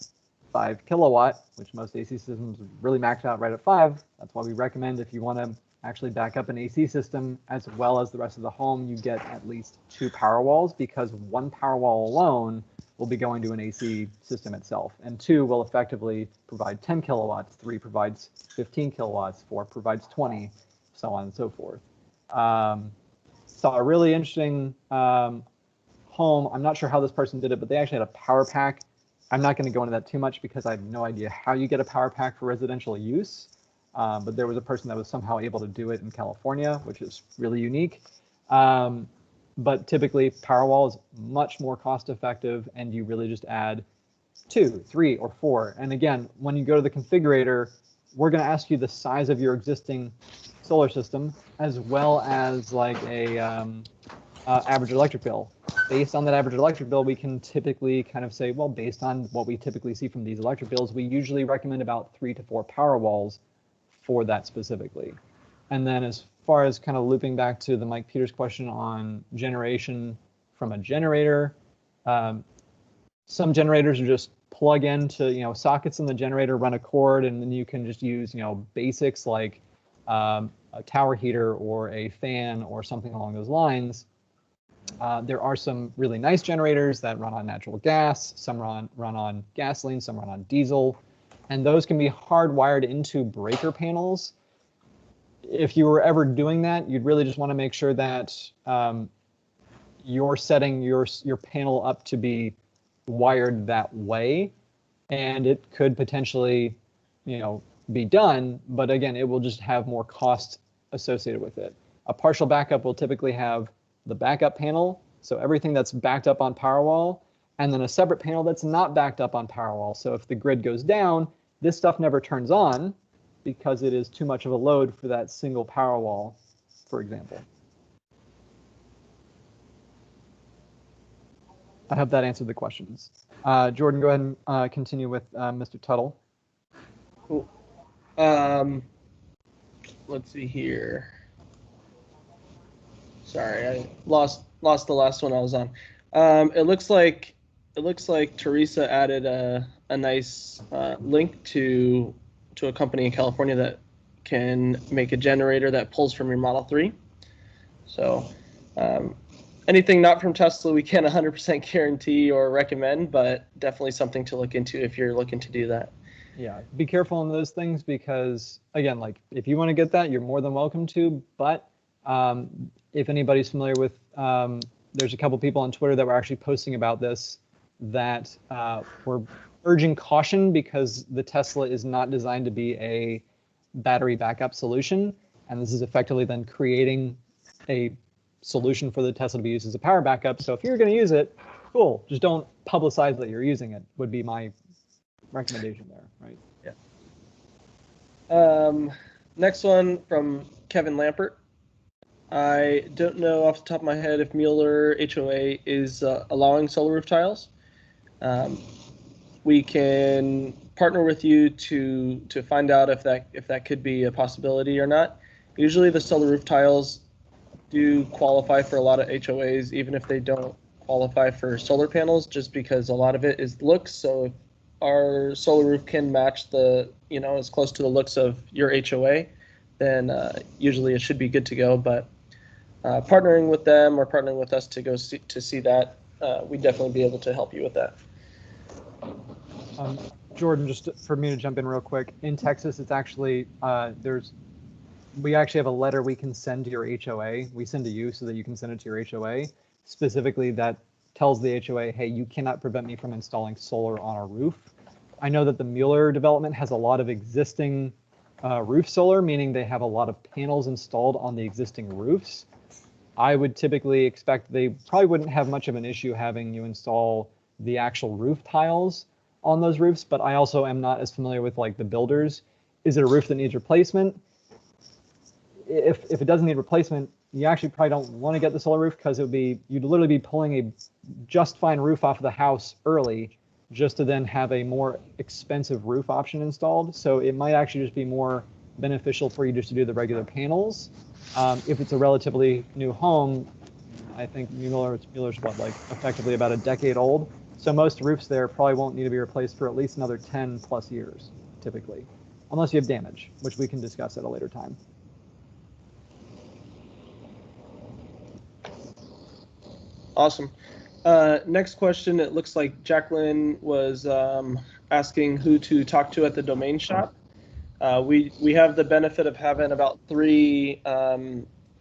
5 kilowatt, which most AC systems really max out right at 5. That's why we recommend, if you want to actually back up an AC system as well as the rest of the home, you get at least 2 Powerwalls, because one Powerwall alone will be going to an AC system itself, and 2 will effectively provide 10 kilowatts, 3 provides 15 kilowatts, 4 provides 20, so on and so forth. Saw a really interesting home. I'm not sure how this person did it, but they actually had a power pack I'm not going to go into that too much because I have no idea how you get a power pack for residential use. But there was a person that was somehow able to do it in California, which is really unique. But typically Powerwall is much more cost effective, and you really just add 2, 3, or 4. And again, when you go to the configurator, we're going to ask you the size of your existing solar system, as well as like a average electric bill. Based on that average electric bill, we can typically kind of say, well, based on what we typically see from these electric bills, we usually recommend about 3 to 4 Powerwalls for that specifically. And then as far as kind of looping back to the Mike Peters question on generation from a generator, some generators are just plug into sockets in the generator, run a cord, and then you can just use basics like a tower heater or a fan or something along those lines. There are some really nice generators that run on natural gas, some run on gasoline, some run on diesel, and those can be hardwired into breaker panels. If you were ever doing that, you'd really just want to make sure that you're setting your panel up to be wired that way, and it could potentially be done, but again, it will just have more cost associated with it. A partial backup will typically have the backup panel, so everything that's backed up on Powerwall, and then a separate panel that's not backed up on Powerwall. So if the grid goes down, this stuff never turns on because it is too much of a load for that single Powerwall, for example. I hope that answered the questions. Jordan, go ahead and continue with Mr. Tuttle. Cool. Let's see here. Sorry, I lost the last one I was on. It looks like Teresa added a nice link to a company in California that can make a generator that pulls from your Model 3. So anything not from Tesla, we can't 100% guarantee or recommend, but definitely something to look into if you're looking to do that. Yeah, be careful on those things because, again, like if you want to get that, you're more than welcome to. But if anybody's familiar with, there's a couple people on Twitter that were actually posting about this that were urging caution because the Tesla is not designed to be a battery backup solution. And this is effectively then creating a solution for the Tesla to be used as a power backup. So if you're going to use it, cool. Just don't publicize that you're using it would be my recommendation there, right? Yeah. Next one from Kevin Lampert. I don't know off the top of my head if Mueller HOA is allowing solar roof tiles. We can partner with you to find out if that could be a possibility or not. Usually the solar roof tiles do qualify for a lot of HOAs, even if they don't qualify for solar panels, just because a lot of it is looks. So if our solar roof can match the, as close to the looks of your HOA, then usually it should be good to go. But partnering with them or partnering with us to go see that, we'd definitely be able to help you with that. Jordan, just for me to jump in real quick, in Texas, it's actually, we actually have a letter we can send to your HOA. We send to you so that you can send it to your HOA, specifically that tells the HOA, hey, you cannot prevent me from installing solar on our roof. I know that the Mueller development has a lot of existing roof solar, meaning they have a lot of panels installed on the existing roofs. I would typically expect they probably wouldn't have much of an issue having you install the actual roof tiles on those roofs, but I also am not as familiar with like the builders. Is it a roof that needs replacement? If it doesn't need replacement, you actually probably don't want to get the solar roof because you'd literally be pulling a just fine roof off of the house early just to then have a more expensive roof option installed. So it might actually just be more beneficial for you just to do the regular panels. If it's a relatively new home, I think Mueller's what, like effectively about a decade old. So most roofs there probably won't need to be replaced for at least another 10 plus years, typically, unless you have damage, which we can discuss at a later time. Awesome. Next question, it looks like Jacqueline was asking who to talk to at the domain shop. We have the benefit of having about 3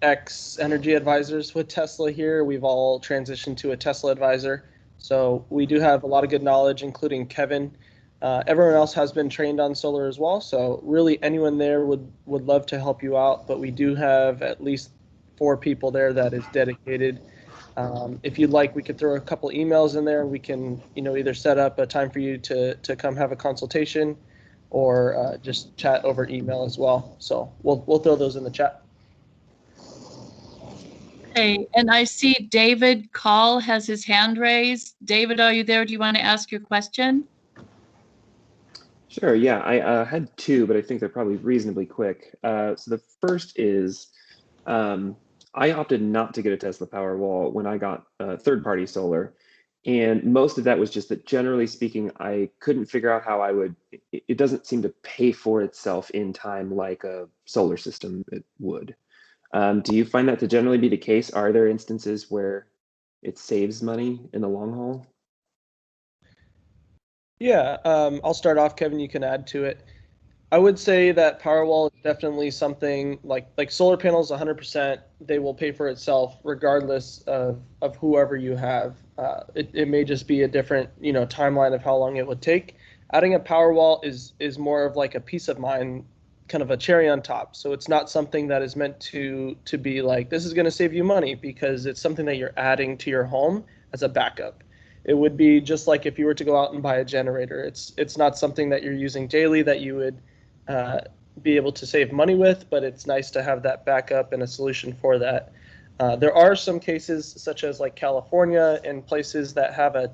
ex-energy advisors with Tesla here. We've all transitioned to a Tesla advisor. So we do have a lot of good knowledge, including Kevin. Everyone else has been trained on solar as well. So really anyone there would love to help you out, but we do have at least 4 people there that is dedicated. If you'd like, we could throw a couple emails in there. We can, either set up a time for you to come have a consultation, or just chat over email as well. So we'll throw those in the chat. Okay, and I see David Call has his hand raised. David, are you there? Do you want to ask your question? Sure, yeah, I had 2, but I think they're probably reasonably quick. So the first is, I opted not to get a Tesla Powerwall when I got third-party solar. And most of that was just that, generally speaking, I couldn't figure out how I would, it doesn't seem to pay for itself in time like a solar system it would. Do you find that to generally be the case? Are there instances where it saves money in the long haul? Yeah, I'll start off, Kevin, you can add to it. I would say that Powerwall is definitely something like solar panels, 100%, they will pay for itself regardless of whoever you have. It may just be a different, timeline of how long it would take. Adding a Powerwall is more of like a peace of mind, kind of a cherry on top. So it's not something that is meant to be like, this is going to save you money, because it's something that you're adding to your home as a backup. It would be just like if you were to go out and buy a generator. It's not something that you're using daily that you would be able to save money with, but it's nice to have that backup and a solution for that. There are some cases, such as like California and places that have a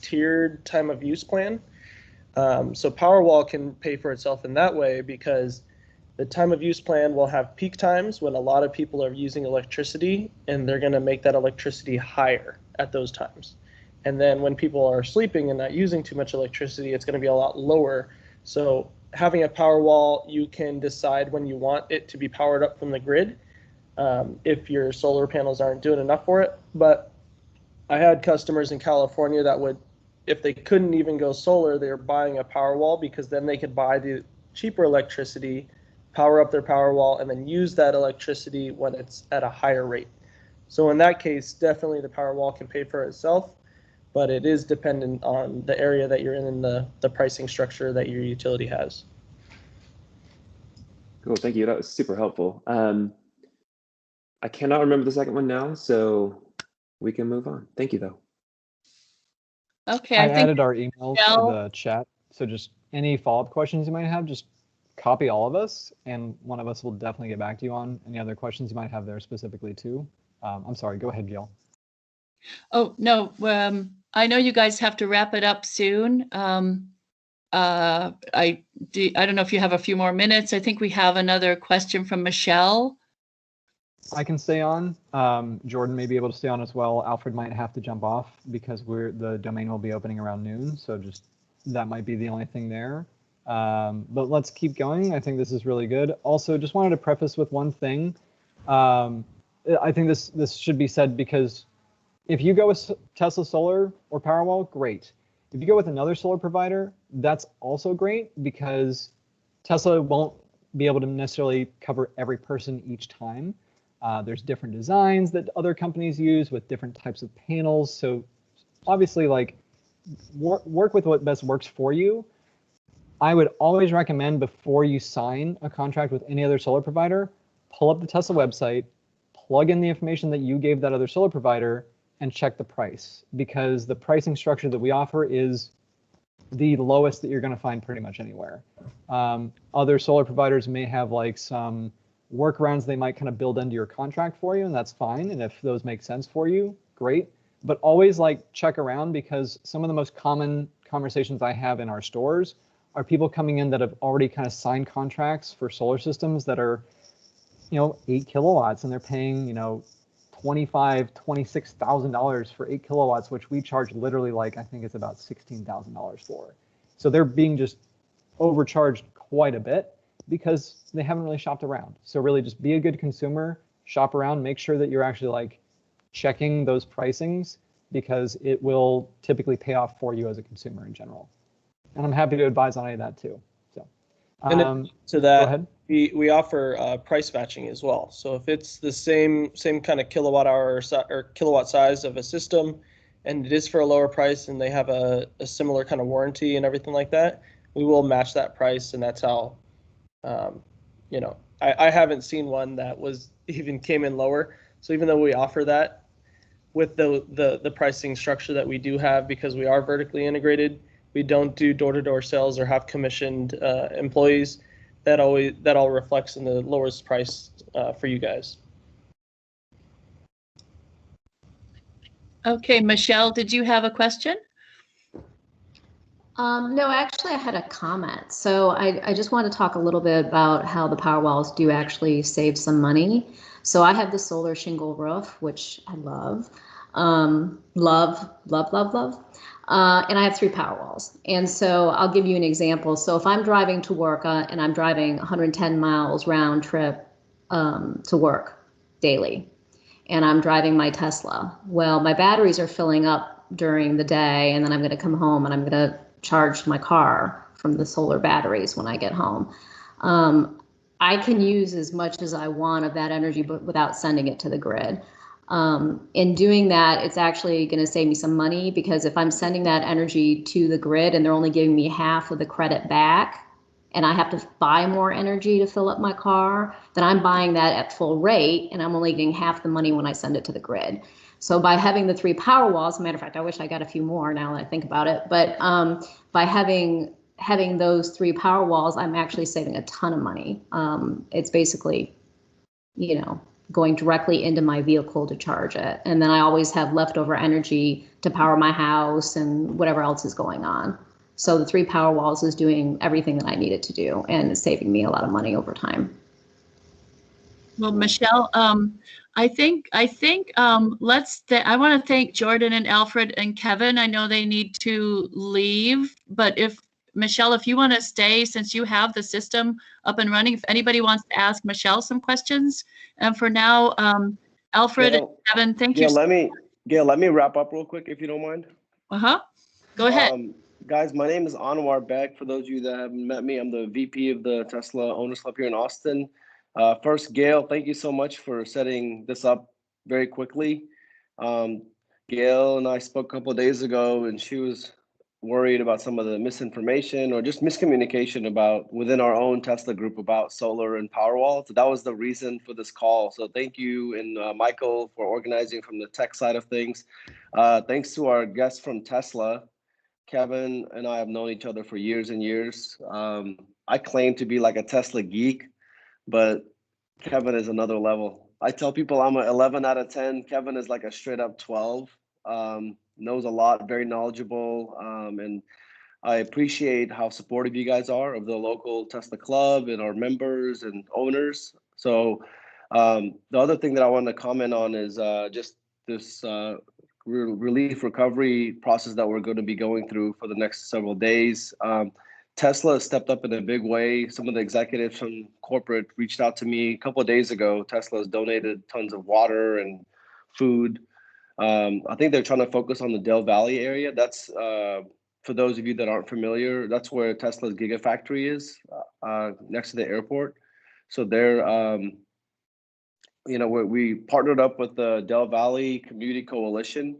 tiered time of use plan. So Powerwall can pay for itself in that way, because the time of use plan will have peak times when a lot of people are using electricity, and they're going to make that electricity higher at those times. And then when people are sleeping and not using too much electricity, it's going to be a lot lower. So having a Powerwall, you can decide when you want it to be powered up from the grid, if your solar panels aren't doing enough for it. But I had customers in California that would, if they couldn't even go solar, they were buying a Powerwall, because then they could buy the cheaper electricity, power up their Powerwall, and then use that electricity when it's at a higher rate. So in that case, definitely the Powerwall can pay for itself, but it is dependent on the area that you're in and the pricing structure that your utility has. Cool, thank you. That was super helpful. I cannot remember the second one now, so we can move on. Thank you, though. Okay, I think added our emails to the chat, so just any follow-up questions you might have, just copy all of us, and one of us will definitely get back to you on any other questions you might have there specifically too. I'm sorry, go ahead, Gail. Oh, no, I know you guys have to wrap it up soon. I don't know if you have a few more minutes. I think we have another question from Michelle. I can stay on. Jordan may be able to stay on as well. Alfred might have to jump off because the domain will be opening around noon. So just that might be the only thing there. But let's keep going. I think this is really good. Also, just wanted to preface with one thing. I think this should be said, because if you go with Tesla Solar or Powerwall, great. If you go with another solar provider, that's also great, because Tesla won't be able to necessarily cover every person each time. There's different designs that other companies use with different types of panels. So obviously, like, work with what best works for you. I would always recommend, before you sign a contract with any other solar provider, pull up the Tesla website, plug in the information that you gave that other solar provider, and check the price, because the pricing structure that we offer is the lowest that you're going to find pretty much anywhere. Other solar providers may have like some workarounds they might kind of build into your contract for you, and that's fine. And if those make sense for you, great. But always like check around, because some of the most common conversations I have in our stores are people coming in that have already kind of signed contracts for solar systems that are, 8 kilowatts, and they're paying, $25,000, $26,000 for 8 kilowatts, which we charge literally like, I think it's about $16,000 for. So they're being just overcharged quite a bit because they haven't really shopped around. So really just be a good consumer, shop around, make sure that you're actually like checking those pricings, because it will typically pay off for you as a consumer in general. And I'm happy to advise on any of that too. So and to that, go ahead. We offer price matching as well. So if it's the same kind of kilowatt hour or kilowatt size of a system, and it is for a lower price, and they have a similar kind of warranty and everything like that, we will match that price, and that's how, you know, I haven't seen one that was even came in lower. So even though we offer that with the pricing structure that we do have, because we are vertically integrated, we don't do door-to-door sales or have commissioned employees. That all reflects in the lowest price for you guys. Okay, Michelle, did you have a question? No, actually, I had a comment. So I just want to talk a little bit about how the Powerwalls do actually save some money. So I have the solar shingle roof, which I love, love. And I have 3 Powerwalls. And so I'll give you an example. So if I'm driving to work and I'm driving 110 miles round trip to work daily, and I'm driving my Tesla, well, my batteries are filling up during the day, and then I'm going to come home and I'm going to charge my car from the solar batteries when I get home. I can use as much as I want of that energy, but without sending it to the grid. In doing that, it's actually going to save me some money, because if I'm sending that energy to the grid and they're only giving me half of the credit back, and I have to buy more energy to fill up my car, then I'm buying that at full rate, and I'm only getting half the money when I send it to the grid. So by having the 3 Powerwalls, as a matter of fact, I wish I got a few more now that I think about it, but by having those 3 Powerwalls, I'm actually saving a ton of money. It's basically, you know, going directly into my vehicle to charge it. And then I always have leftover energy to power my house and whatever else is going on. So the 3 Powerwalls is doing everything that I need it to do, and it's saving me a lot of money over time. Well, Michelle, I think I want to thank Jordan and Alfred and Kevin. I know they need to leave, but if Michelle, if you want to stay, since you have the system up and running, if anybody wants to ask Michelle some questions, and for now, Alfred and Kevin, thank you. Gail, let me wrap up real quick, if you don't mind. Go ahead. Guys, my name is Anwar Beck. For those of you that haven't met me, I'm the VP of the Tesla Owners Club here in Austin. First, Gail, thank you so much for setting this up very quickly. Gail and I spoke a couple of days ago, and she was worried about some of the misinformation or just miscommunication about within our own Tesla group about solar and Powerwall. So that was the reason for this call. So thank you, and Michael, for organizing from the tech side of things. Thanks to our guests from Tesla. Kevin and I have known each other for years and years. I claim to be like a Tesla geek, but Kevin is another level. I tell people I'm an 11 out of 10. Kevin is like a straight up 12. Knows a lot, very knowledgeable, and I appreciate how supportive you guys are of the local Tesla club and our members and owners. So the other thing that I want to comment on is just this relief recovery process that we're going to be going through for the next several days. Tesla has stepped up in a big way. Some of the executives from corporate reached out to me a couple of days ago. Tesla has donated tons of water and food. I think they're trying to focus on the Del Valley area. That's, for those of you that aren't familiar, that's where Tesla's Gigafactory is, next to the airport. So they're, you know, we partnered up with the Del Valley Community Coalition.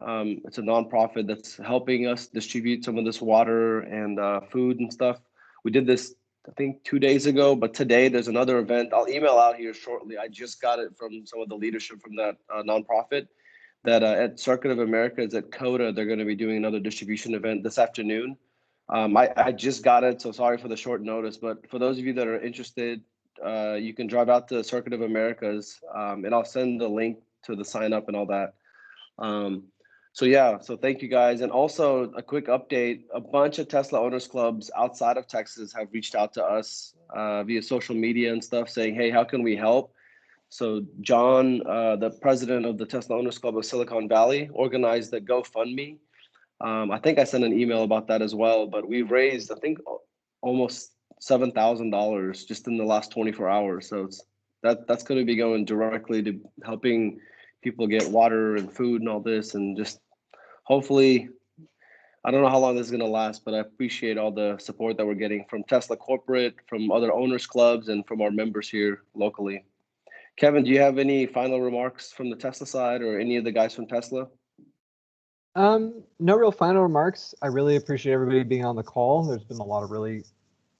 It's a nonprofit that's helping us distribute some of this water and food and stuff. We did this, I think, 2 days ago, but today there's another event. I'll email out here shortly. I just got it from some of the leadership from that nonprofit that at Circuit of Americas at CODA, they're going to be doing another distribution event this afternoon. I just got it, so sorry for the short notice, but for those of you that are interested, you can drive out to Circuit of Americas, and I'll send the link to the sign up and all that. So yeah, so thank you guys. And also a quick update, a bunch of Tesla owners clubs outside of Texas have reached out to us via social media and stuff saying, hey, how can we help? So John, the president of the Tesla Owners Club of Silicon Valley, organized the GoFundMe. I think I sent an email about that as well, but we've raised, I think, almost $7,000 just in the last 24 hours. So that's going to be going directly to helping people get water and food and all this, and just hopefully, I don't know how long this is going to last, but I appreciate all the support that we're getting from Tesla corporate, from other owners clubs, and from our members here locally. Kevin, do you have any final remarks from the Tesla side or any of the guys from Tesla? No real final remarks. I really appreciate everybody being on the call. There's been a lot of really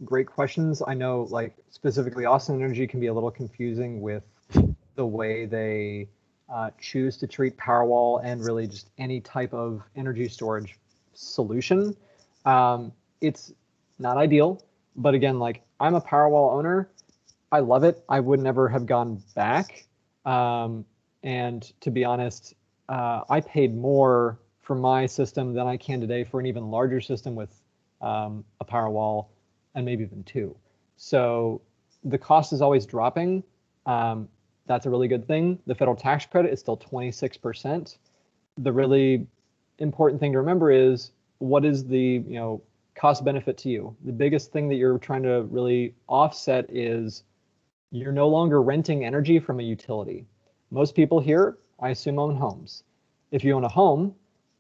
great questions. I know, like, specifically Austin Energy can be a little confusing with the way they choose to treat Powerwall and really just any type of energy storage solution. It's not ideal, but again, like, I'm a Powerwall owner. I love it. I would never have gone back. And to be honest, I paid more for my system than I can today for an even larger system with a Powerwall and maybe even two. So the cost is always dropping. That's a really good thing. The federal tax credit is still 26%. The really important thing to remember is, what is the cost benefit to you? The biggest thing that you're trying to really offset is you're no longer renting energy from a utility. Most people here, I assume, own homes. If you own a home,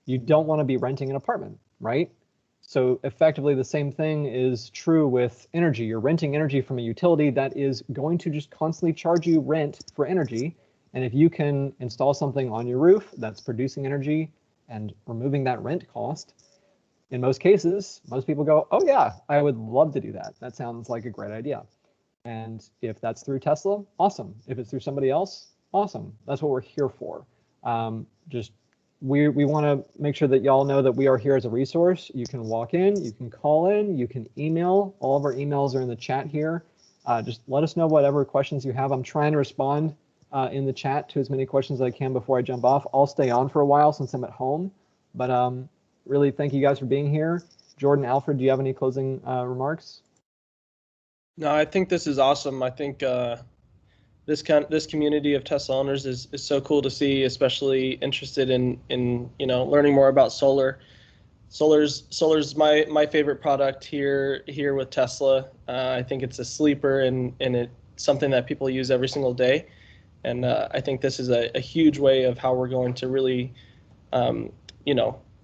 you don't want to be renting an apartment, right? So effectively the same thing is true with energy. You're renting energy from a utility that is going to just constantly charge you rent for energy. And if you can install something on your roof that's producing energy and removing that rent cost, in most cases, most people go, oh yeah, I would love to do that. That sounds like a great idea. And if that's through Tesla, awesome. If it's through somebody else, awesome. That's what we're here for. We want to make sure that y'all know that we are here as a resource. You can walk in, you can call in, you can email. All of our emails are in the chat here. Just let us know whatever questions you have. I'm trying to respond in the chat to as many questions as I can before I jump off. I'll stay on for a while since I'm at home. But really, thank you guys for being here. Jordan, Alfred, do you have any closing remarks? No, I think this is awesome. I think this community of Tesla owners is so cool to see, especially interested in learning more about solar. Solar's my favorite product here with Tesla. I think it's a sleeper and it's something that people use every single day. And I think this is a huge way of how we're going to really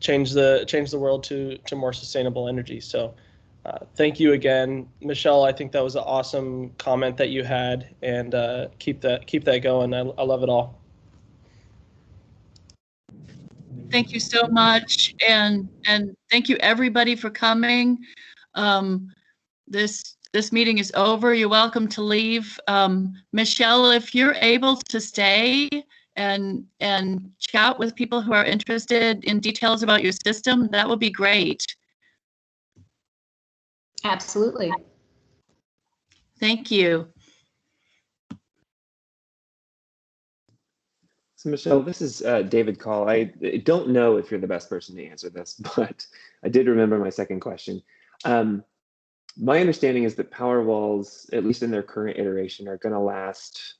change the world to more sustainable energy. So thank you again, Michelle. I think that was an awesome comment that you had, and keep that going. I love it all. Thank you so much, and thank you everybody for coming. This meeting is over. You're welcome to leave. Michelle, if you're able to stay and chat with people who are interested in details about your system, that would be great. Absolutely. Thank you. So Michelle, this is David Call. I don't know if you're the best person to answer this, but I did remember my second question. My understanding is that Powerwalls, at least in their current iteration, are going to last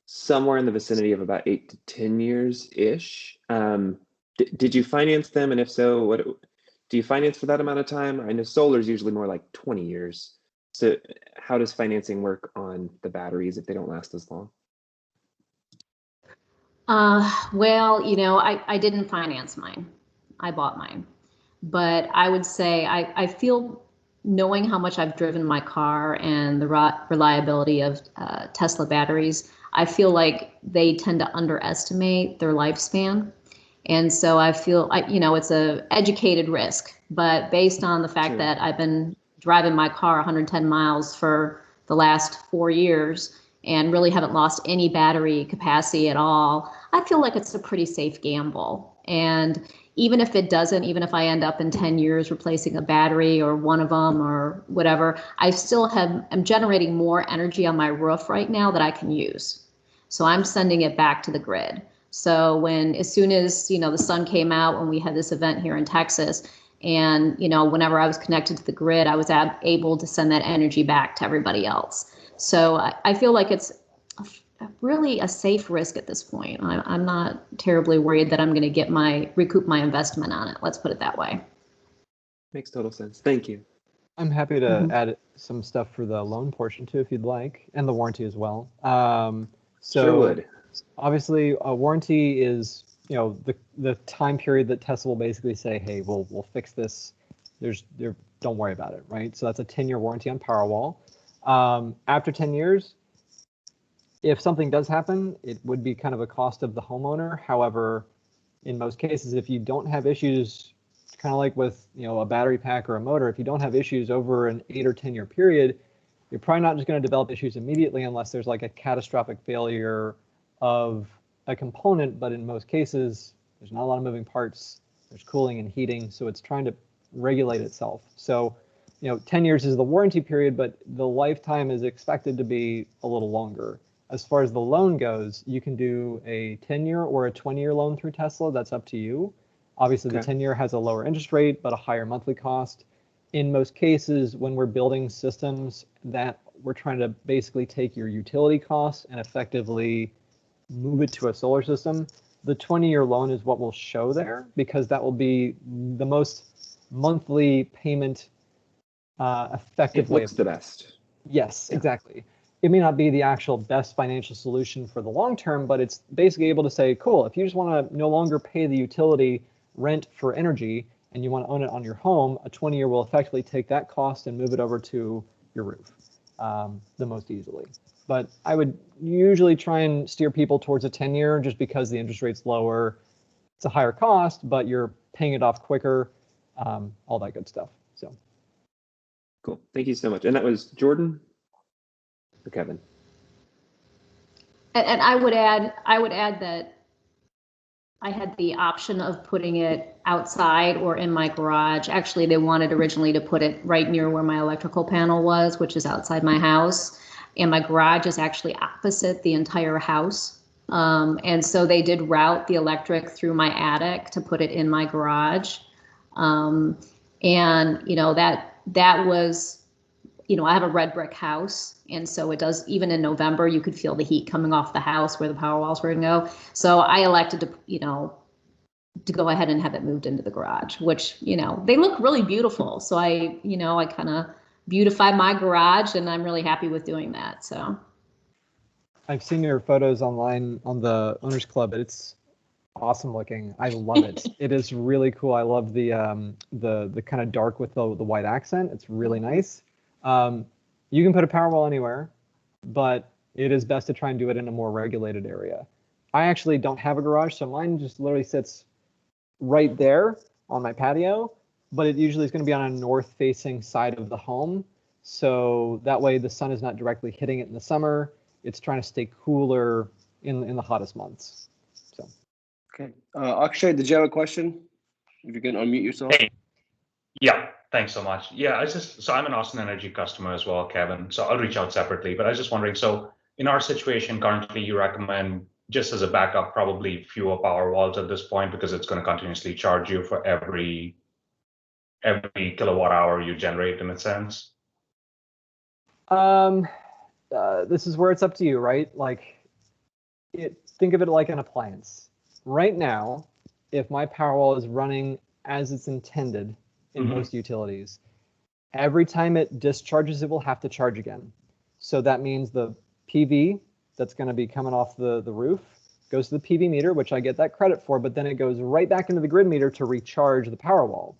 somewhere in the vicinity of about 8 to 10 years-ish. Did you finance them? And if so, what do you finance for that amount of time? I know solar is usually more like 20 years. So how does financing work on the batteries if they don't last as long? Well, I didn't finance mine. I bought mine. But I would say I feel, knowing how much I've driven my car and the reliability of Tesla batteries, I feel like they tend to underestimate their lifespan. And so I feel, it's a educated risk, but based on the fact that I've been driving my car 110 miles for the last 4 years and really haven't lost any battery capacity at all, I feel like it's a pretty safe gamble. And even if it doesn't, even if I end up in 10 years replacing a battery or one of them or whatever, I still am generating more energy on my roof right now that I can use. So I'm sending it back to the grid. So as soon as, the sun came out when we had this event here in Texas, and, whenever I was connected to the grid, I was able to send that energy back to everybody else. So I feel like it's really a safe risk at this point. I'm not terribly worried that I'm going to recoup my investment on it. Let's put it that way. Makes total sense. Thank you. I'm happy to add some stuff for the loan portion too, if you'd like, and the warranty as well. Sure would. Obviously, a warranty is, the time period that Tesla will basically say, hey, we'll fix this. Don't worry about it, right? So that's a 10-year warranty on Powerwall. After 10 years, if something does happen, it would be kind of a cost of the homeowner. However, in most cases, if you don't have issues, kind of like with a battery pack or a motor, if you don't have issues over an 8 or 10 year period, you're probably not just going to develop issues immediately unless there's like a catastrophic failure of a component. But in most cases, there's not a lot of moving parts. There's cooling and heating, so it's trying to regulate itself. So 10 years is the warranty period, but the lifetime is expected to be a little longer. As far as the loan goes, you can do a 10-year or a 20-year loan through Tesla. That's up to you. Obviously, the 10-year has a lower interest rate, but a higher monthly cost. In most cases, when we're building systems that we're trying to basically take your utility costs and effectively move it to a solar system, the 20-year loan is what will show there, because that will be the most monthly payment effective way. It looks the best. Yes, exactly. It may not be the actual best financial solution for the long term, but it's basically able to say, cool, if you just want to no longer pay the utility rent for energy and you want to own it on your home, a 20-year will effectively take that cost and move it over to your roof the most easily. But I would usually try and steer people towards a 10-year just because the interest rate's lower. It's a higher cost, but you're paying it off quicker, all that good stuff. So cool. Thank you so much. And that was Jordan or Kevin? And I would add that I had the option of putting it outside or in my garage. Actually, they wanted originally to put it right near where my electrical panel was, which is outside my house. And my garage is actually opposite the entire house. And so they did route the electric through my attic to put it in my garage. And, that was, I have a red brick house. And so it does, even in November, you could feel the heat coming off the house where the Powerwalls were going to go. So I elected to go ahead and have it moved into the garage, which, they look really beautiful. So I kind of beautified my garage, and I'm really happy with doing that. So I've seen your photos online on the Owners Club. It's awesome looking. I love it. It is really cool. I love the kind of dark with the white accent. It's really nice. You can put a Powerwall anywhere, but it is best to try and do it in a more regulated area. I actually don't have a garage, so mine just literally sits right there on my patio, but it usually is going to be on a north-facing side of the home. So that way the sun is not directly hitting it in the summer. It's trying to stay cooler in the hottest months. So. Okay. Akshay, did you have a question? If you can unmute yourself. Hey. Yeah, thanks so much. Yeah, so I'm an Austin Energy customer as well, Kevin. So I'll reach out separately, but I was just wondering, so in our situation currently, you recommend just as a backup, probably fewer Powerwalls at this point because it's going to continuously charge you for every kilowatt hour you generate, in a sense. This is where it's up to you, right? Like, think of it like an appliance. Right now, if my Powerwall is running as it's intended in most utilities, every time it discharges, it will have to charge again. So that means the PV that's going to be coming off the roof goes to the PV meter, which I get that credit for, but then it goes right back into the grid meter to recharge the Powerwall.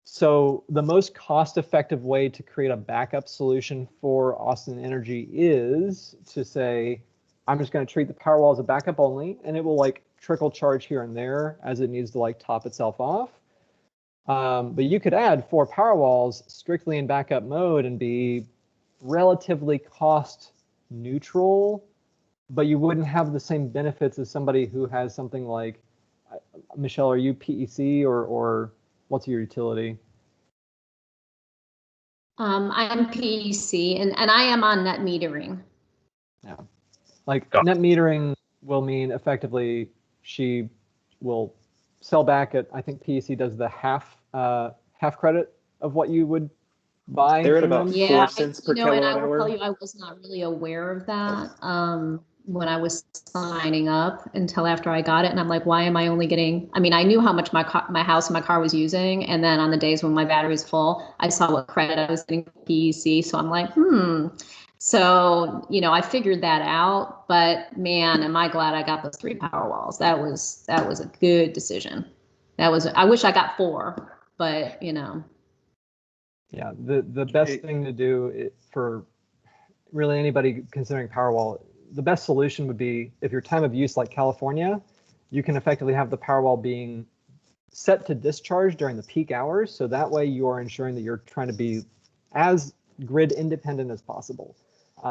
So the most cost-effective way to create a backup solution for Austin Energy is to say, I'm just going to treat the Powerwall as a backup only, and it will like trickle charge here and there as it needs to like top itself off. But you could add 4 Powerwalls strictly in backup mode and be relatively cost neutral, but you wouldn't have the same benefits as somebody who has something like, Michelle, are you PEC or what's your utility? I'm PEC and I am on net metering. Yeah, like net metering will mean effectively she will sell back at, I think PEC does the half credit of what you would buy. They're at about 4 cents per kilowatt and I hour. will tell you, I was not really aware of that when I was signing up until after I got it. And I'm like, why am I only getting, I mean, I knew how much my house and my car was using. And then on the days when my battery was full, I saw what credit I was getting for PEC. So I'm like, So, I figured that out, but man, am I glad I got those 3 Powerwalls. That was a good decision. I wish I got 4, but Yeah, the best thing to do for really anybody considering Powerwall, the best solution would be if your time of use like California, you can effectively have the Powerwall being set to discharge during the peak hours. So that way you are ensuring that you're trying to be as grid independent as possible.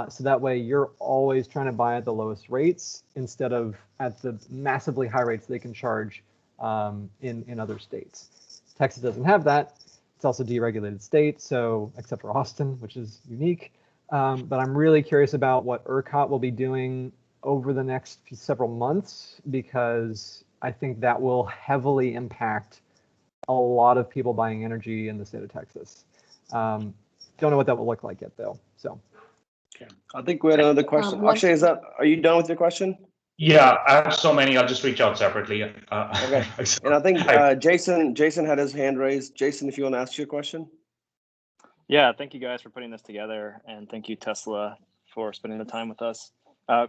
So that way you're always trying to buy at the lowest rates instead of at the massively high rates they can charge in other states. Texas doesn't have that. It's also a deregulated state, so except for Austin, which is unique. But I'm really curious about what ERCOT will be doing over the next several months, because I think that will heavily impact a lot of people buying energy in the state of Texas. Don't know what that will look like yet, though. So. Okay. I think we had another question. Akshay, are you done with your question? Yeah, I have so many. I'll just reach out separately. Okay. And I think Jason had his hand raised. Jason, if you want to ask your question. Yeah, thank you guys for putting this together, and thank you, Tesla, for spending the time with us.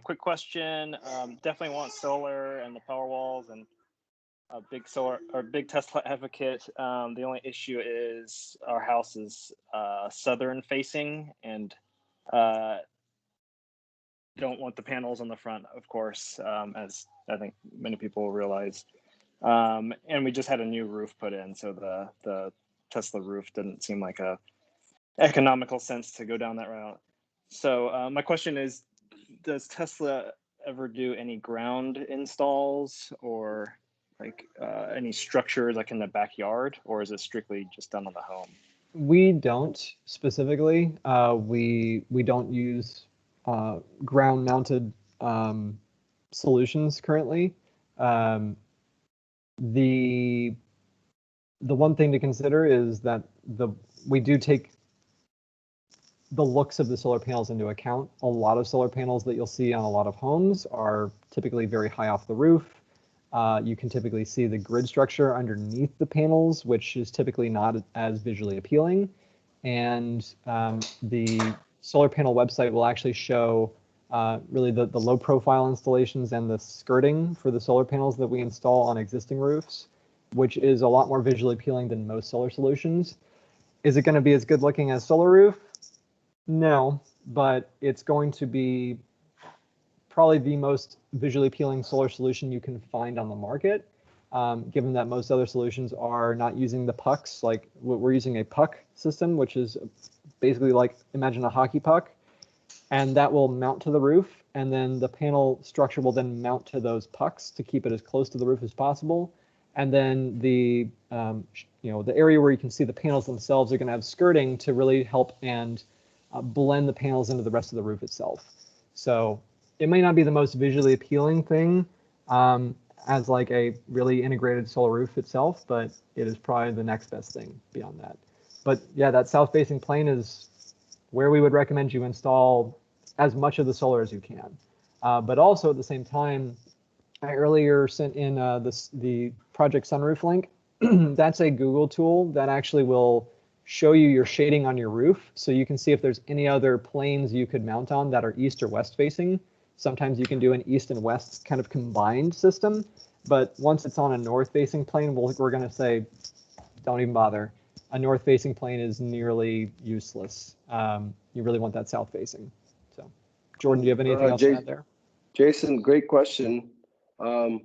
Quick question. Definitely want solar and the Powerwalls, and a big solar or big Tesla advocate. The only issue is our house is southern facing, and don't want the panels on the front, of course, as I think many people realize. And we just had a new roof put in, so the Tesla roof didn't seem like a economical sense to go down that route. So my question is, does Tesla ever do any ground installs or like any structures like in the backyard, or is it strictly just done on the home? We don't specifically. We don't use ground-mounted solutions currently. The one thing to consider is that we do take the looks of the solar panels into account. A lot of solar panels that you'll see on a lot of homes are typically very high off the roof. You can typically see the grid structure underneath the panels, which is typically not as visually appealing. And the solar panel website will actually show really the low profile installations and the skirting for the solar panels that we install on existing roofs, which is a lot more visually appealing than most solar solutions. Is it going to be as good looking as solar roof? No, but it's going to be probably the most visually appealing solar solution you can find on the market, given that most other solutions are not using the pucks. Like we're using a puck system, which is basically like, imagine a hockey puck, and that will mount to the roof, and then the panel structure will then mount to those pucks to keep it as close to the roof as possible. And then the the area where you can see the panels themselves are going to have skirting to really help and blend the panels into the rest of the roof itself. So it may not be the most visually appealing thing as like a really integrated solar roof itself, but it is probably the next best thing beyond that. But yeah, that south-facing plane is where we would recommend you install as much of the solar as you can. But also at the same time, I earlier sent in the Project Sunroof link. That's a Google tool that actually will show you your shading on your roof, so you can see if there's any other planes you could mount on that are east or west facing. Sometimes you can do an east and west kind of combined system, but once it's on a north facing plane, we're going to say don't even bother. A north facing plane is nearly useless. You really want that south facing. So Jordan, do you have anything else to add there? Jason, great question. Jordan,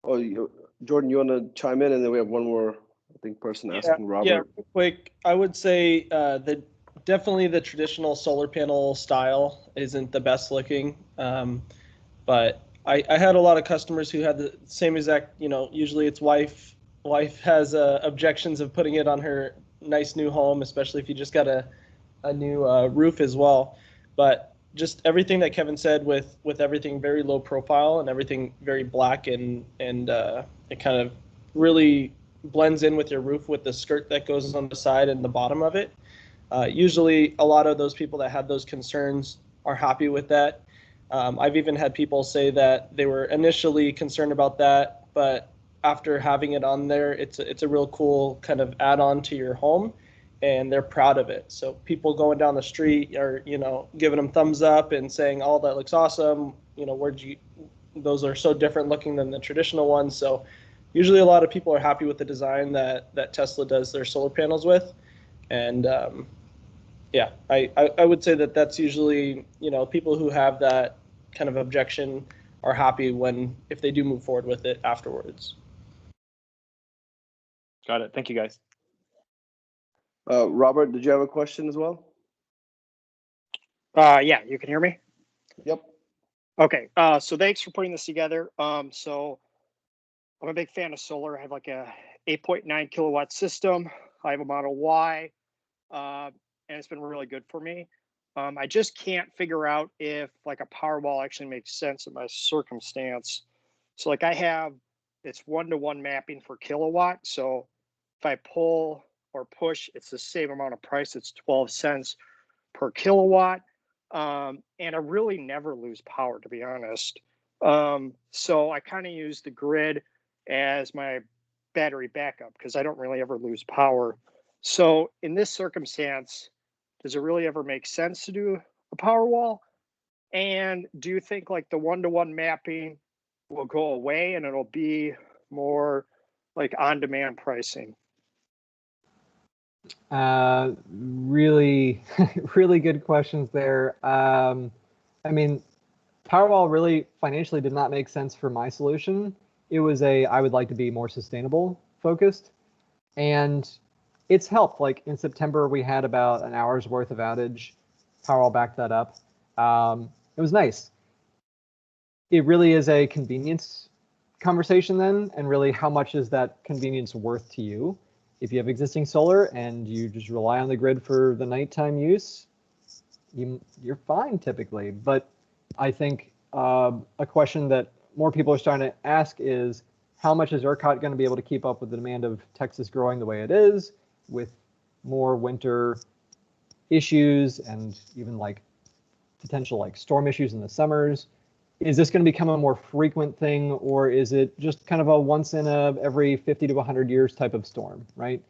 you want to chime in, and then we have one more, I think, person asking Robert. Yeah, real quick. I would say that definitely the traditional solar panel style isn't the best looking, but I had a lot of customers who had the same exact. Usually it's wife has objections of putting it on her nice new home, especially if you just got a new roof as well. But just everything that Kevin said with everything very low profile and everything very black and it kind of really blends in with your roof with the skirt that goes on the side and the bottom of it. Usually a lot of those people that had those concerns are happy with that. I've even had people say that they were initially concerned about that, but after having it on there, it's a real cool kind of add-on to your home, and they're proud of it. So people going down the street are, giving them thumbs up and saying, "Oh, that looks awesome." Those are so different looking than the traditional ones. So usually a lot of people are happy with the design that Tesla does their solar panels with. And I would say that's usually, people who have that kind of objection are happy if they do move forward with it afterwards. Got it. Thank you, guys. Robert, did you have a question as well? Yeah, you can hear me? Yep. Okay, so thanks for putting this together. So I'm a big fan of solar. I have like a 8.9 kilowatt system. I have a Model Y, and it's been really good for me. I just can't figure out if like a Powerwall actually makes sense in my circumstance. So like it's 1-to-1 mapping for kilowatt. So if I pull or push, it's the same amount of price. It's 12 cents per kilowatt. And I really never lose power, to be honest. So I kind of use the grid as my battery backup because I don't really ever lose power. So in this circumstance, does it really ever make sense to do a Powerwall? And do you think like the 1-to-1 mapping will go away and it'll be more like on-demand pricing? Really, really good questions there. I mean, Powerwall really financially did not make sense for my solution. It was I would like to be more sustainable focused, and it's helped. Like in September, we had about an hour's worth of outage. Powerwall backed that up. It was nice. It really is a convenience conversation then, and really how much is that convenience worth to you? If you have existing solar and you just rely on the grid for the nighttime use, you're fine typically. But I think a question that more people are starting to ask is, how much is ERCOT going to be able to keep up with the demand of Texas growing the way it is, with more winter issues and even like potential like storm issues in the summers? Is this going to become a more frequent thing, or is it just kind of a once in every 50 to 100 years type of storm, right?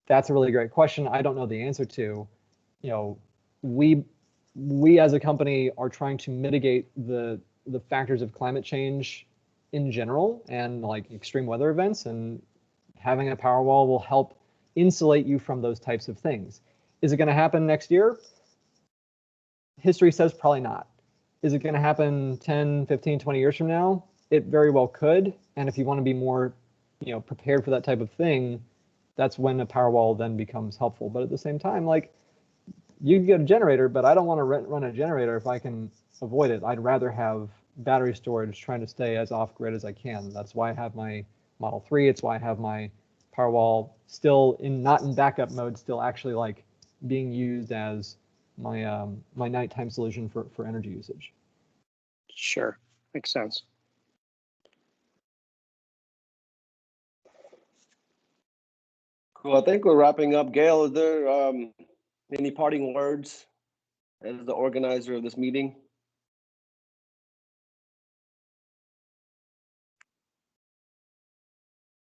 That's a really great question. I don't know the answer to. You know, we as a company are trying to mitigate the factors of climate change in general and like extreme weather events, and having a Powerwall will help insulate you from those types of things. Is it going to happen next year? History says probably not. Is it going to happen 10, 15, 20 years from now? It very well could. And if you want to be more, prepared for that type of thing, that's when a Powerwall then becomes helpful. But at the same time, like, you can get a generator, but I don't want to run a generator if I can avoid it. I'd rather have battery storage, trying to stay as off-grid as I can. That's why I have my Model 3. It's why I have my Powerwall still not in backup mode, still actually like being used as my my nighttime solution for energy usage. Sure, makes sense. Cool. I think we're wrapping up. Gail, is there any parting words as the organizer of this meeting?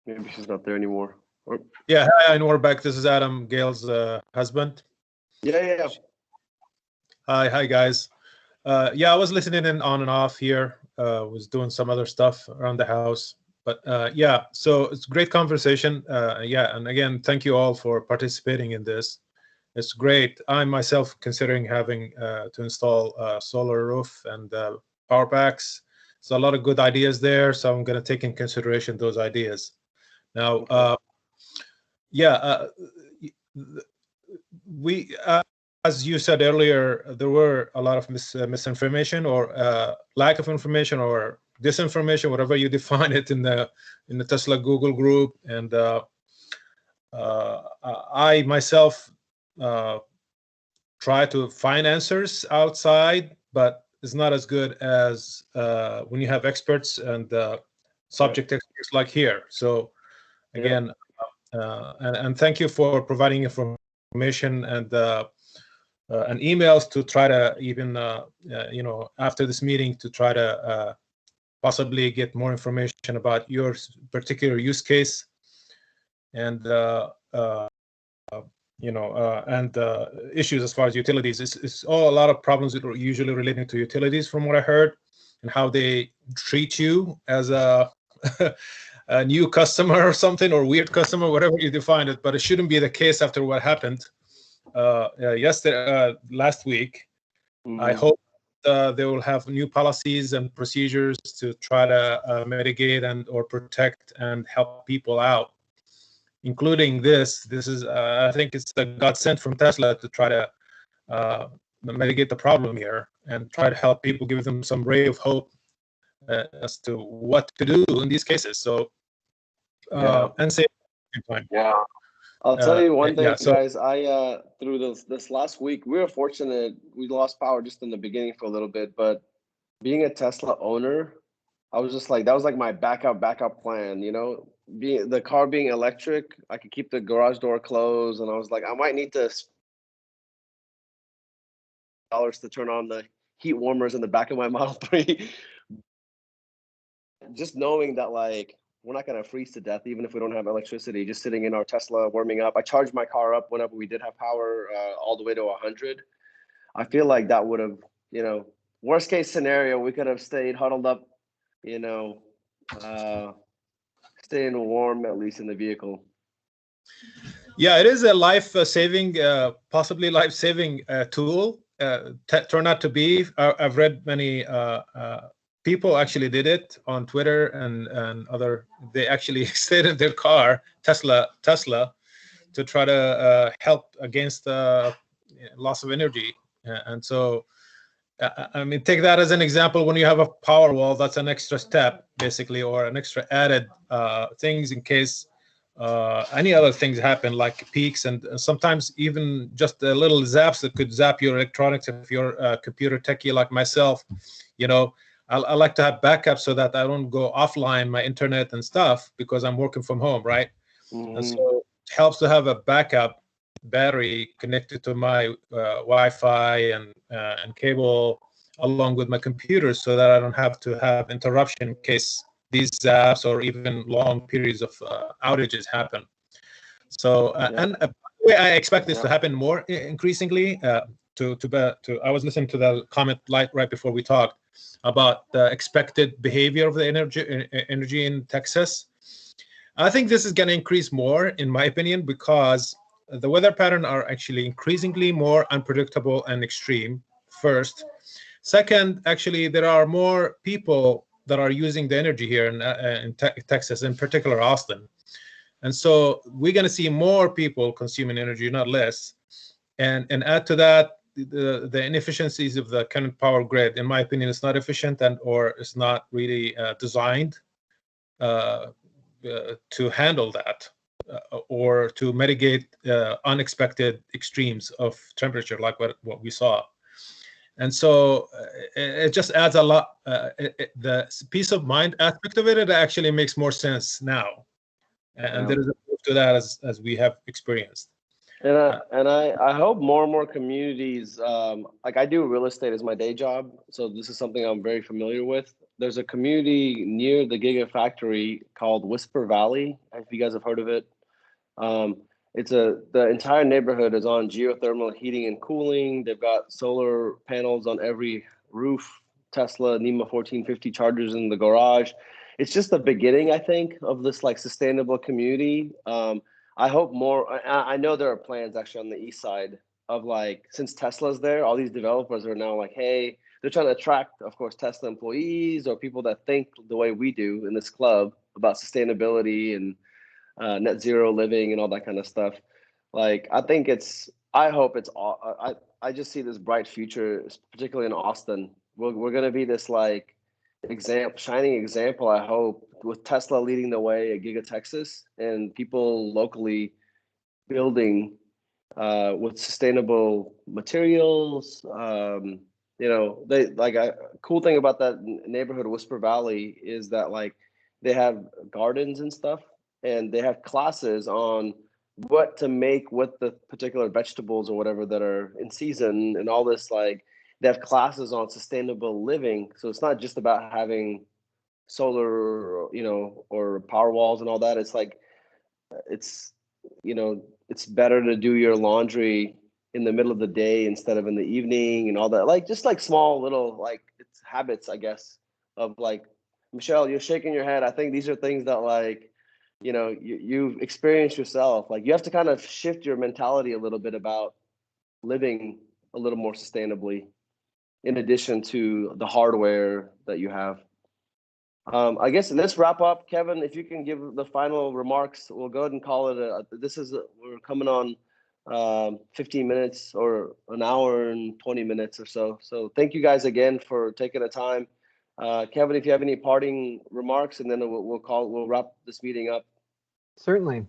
Maybe she's not there anymore. Yeah, hi, and we're back. This is Adam, Gail's husband. Yeah. Hi, guys. Yeah, I was listening in on and off here. Was doing some other stuff around the house, but yeah. So it's a great conversation. Yeah, and again, thank you all for participating in this. It's great. I'm myself considering having to install a solar roof and power packs. So a lot of good ideas there. So I'm going to take in consideration those ideas. Now, yeah, we. As you said earlier, there were a lot of misinformation or lack of information or disinformation, whatever you define it, in the Tesla Google group, and I myself try to find answers outside, but it's not as good as when you have experts and subject experts like here. So again, and thank you for providing information and emails to try to even, after this meeting, to try to possibly get more information about your particular use case, and and issues as far as utilities. It's all a lot of problems that are usually relating to utilities, from what I heard, and how they treat you as a a new customer or something, or weird customer, whatever you define it. But it shouldn't be the case after what happened last week. I hope they will have new policies and procedures to try to mitigate and or protect and help people out, including this. This is, I think it's a godsend from Tesla to try to mitigate the problem here and try to help people, give them some ray of hope as to what to do in these cases. So, and save time. Yeah. I'll tell you one thing, yeah, so, guys. I through this last week, we were fortunate. We lost power just in the beginning for a little bit, but being a Tesla owner, I was just like, that was like my backup plan. You know, being the car being electric, I could keep the garage door closed, and I was like, I might need to dollars to turn on the heat warmers in the back of my Model 3. Just knowing that, like, we're not going to freeze to death, even if we don't have electricity, just sitting in our Tesla warming up. I charged my car up whenever we did have power, all the way to 100. I feel like that would have, you know, worst case scenario, we could have stayed huddled up, you know, staying warm, at least in the vehicle. Yeah, it is a life-saving, possibly life-saving tool. Turned out to be. I've read many people actually did it on Twitter and other. They actually stayed in their car, Tesla, to try to help against loss of energy. And so, I mean, take that as an example. When you have a Powerwall, that's an extra step, basically, or an extra added things in case any other things happen, like peaks and sometimes even just a little zaps that could zap your electronics. If you're a computer techie like myself, you know, I like to have backup so that I don't go offline my internet and stuff because I'm working from home, right? And so it helps to have a backup battery connected to my Wi-Fi and cable along with my computer, so that I don't have to have interruption in case these zaps or even long periods of outages happen. So and I expect this to happen more increasingly. I was listening to the comment right before we talked about the expected behavior of the energy in Texas. I think this is going to increase more, in my opinion, because the weather pattern are actually increasingly more unpredictable and extreme. First, second, actually, there are more people that are using the energy here in Texas, in particular Austin. And so we're going to see more people consuming energy, not less. And add to that, the inefficiencies of the current power grid. In my opinion, it's not efficient or it's not really designed to handle that or to mitigate unexpected extremes of temperature like what we saw. And so it just adds a lot. The peace of mind aspect of it actually makes more sense now. And there is a proof to that as we have experienced. And I hope more and more communities, like I do real estate as my day job, so this is something I'm very familiar with. There's a community near the Gigafactory called Whisper Valley, if you guys have heard of it. The entire neighborhood is on geothermal heating and cooling. They've got solar panels on every roof, Tesla NEMA 1450 chargers in the garage. It's just the beginning, I think, of this like sustainable community. I hope more. I know there are plans actually on the east side of, like, since Tesla's there, all these developers are now like, hey, they're trying to attract, of course, Tesla employees or people that think the way we do in this club about sustainability and net zero living and all that kind of stuff. Like, I hope it's all. I just see this bright future, particularly in Austin. We're going to be this like shining example, I hope, with Tesla leading the way at Giga Texas and people locally building with sustainable materials. You know, they like a cool thing about that neighborhood, Whisper Valley, is that like they have gardens and stuff, and they have classes on what to make with the particular vegetables or whatever that are in season and all this. Like, they have classes on sustainable living. So it's not just about having solar, you know, or power walls and all that. It's like, you know, it's better to do your laundry in the middle of the day instead of in the evening and all that. Like, just like small little, like, it's habits, I guess, of like, Michelle, you're shaking your head. I think these are things that, like, you know, you've experienced yourself. Like, you have to kind of shift your mentality a little bit about living a little more sustainably. in addition to the hardware that you have. I guess let's wrap up. Kevin, if you can give the final remarks, we'll go ahead and call it we're coming on 15 minutes or an hour and 20 minutes or so. So thank you guys again for taking the time. Kevin, if you have any parting remarks, and then we'll wrap this meeting up. Certainly.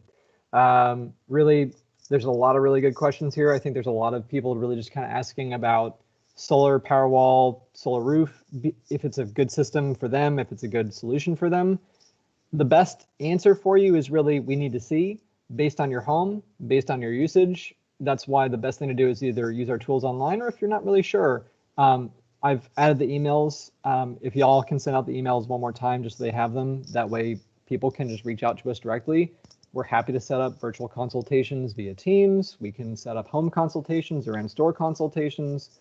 Really, there's a lot of really good questions here. I think there's a lot of people really just kind of asking about solar, Powerwall, solar roof, if it's a good system for them, if it's a good solution for them. The best answer for you is really we need to see based on your home, based on your usage. That's why the best thing to do is either use our tools online, or if you're not really sure, I've added the emails. If y'all can send out the emails one more time, just so they have them. That way people can just reach out to us directly. We're happy to set up virtual consultations via Teams. We can set up home consultations or in-store consultations.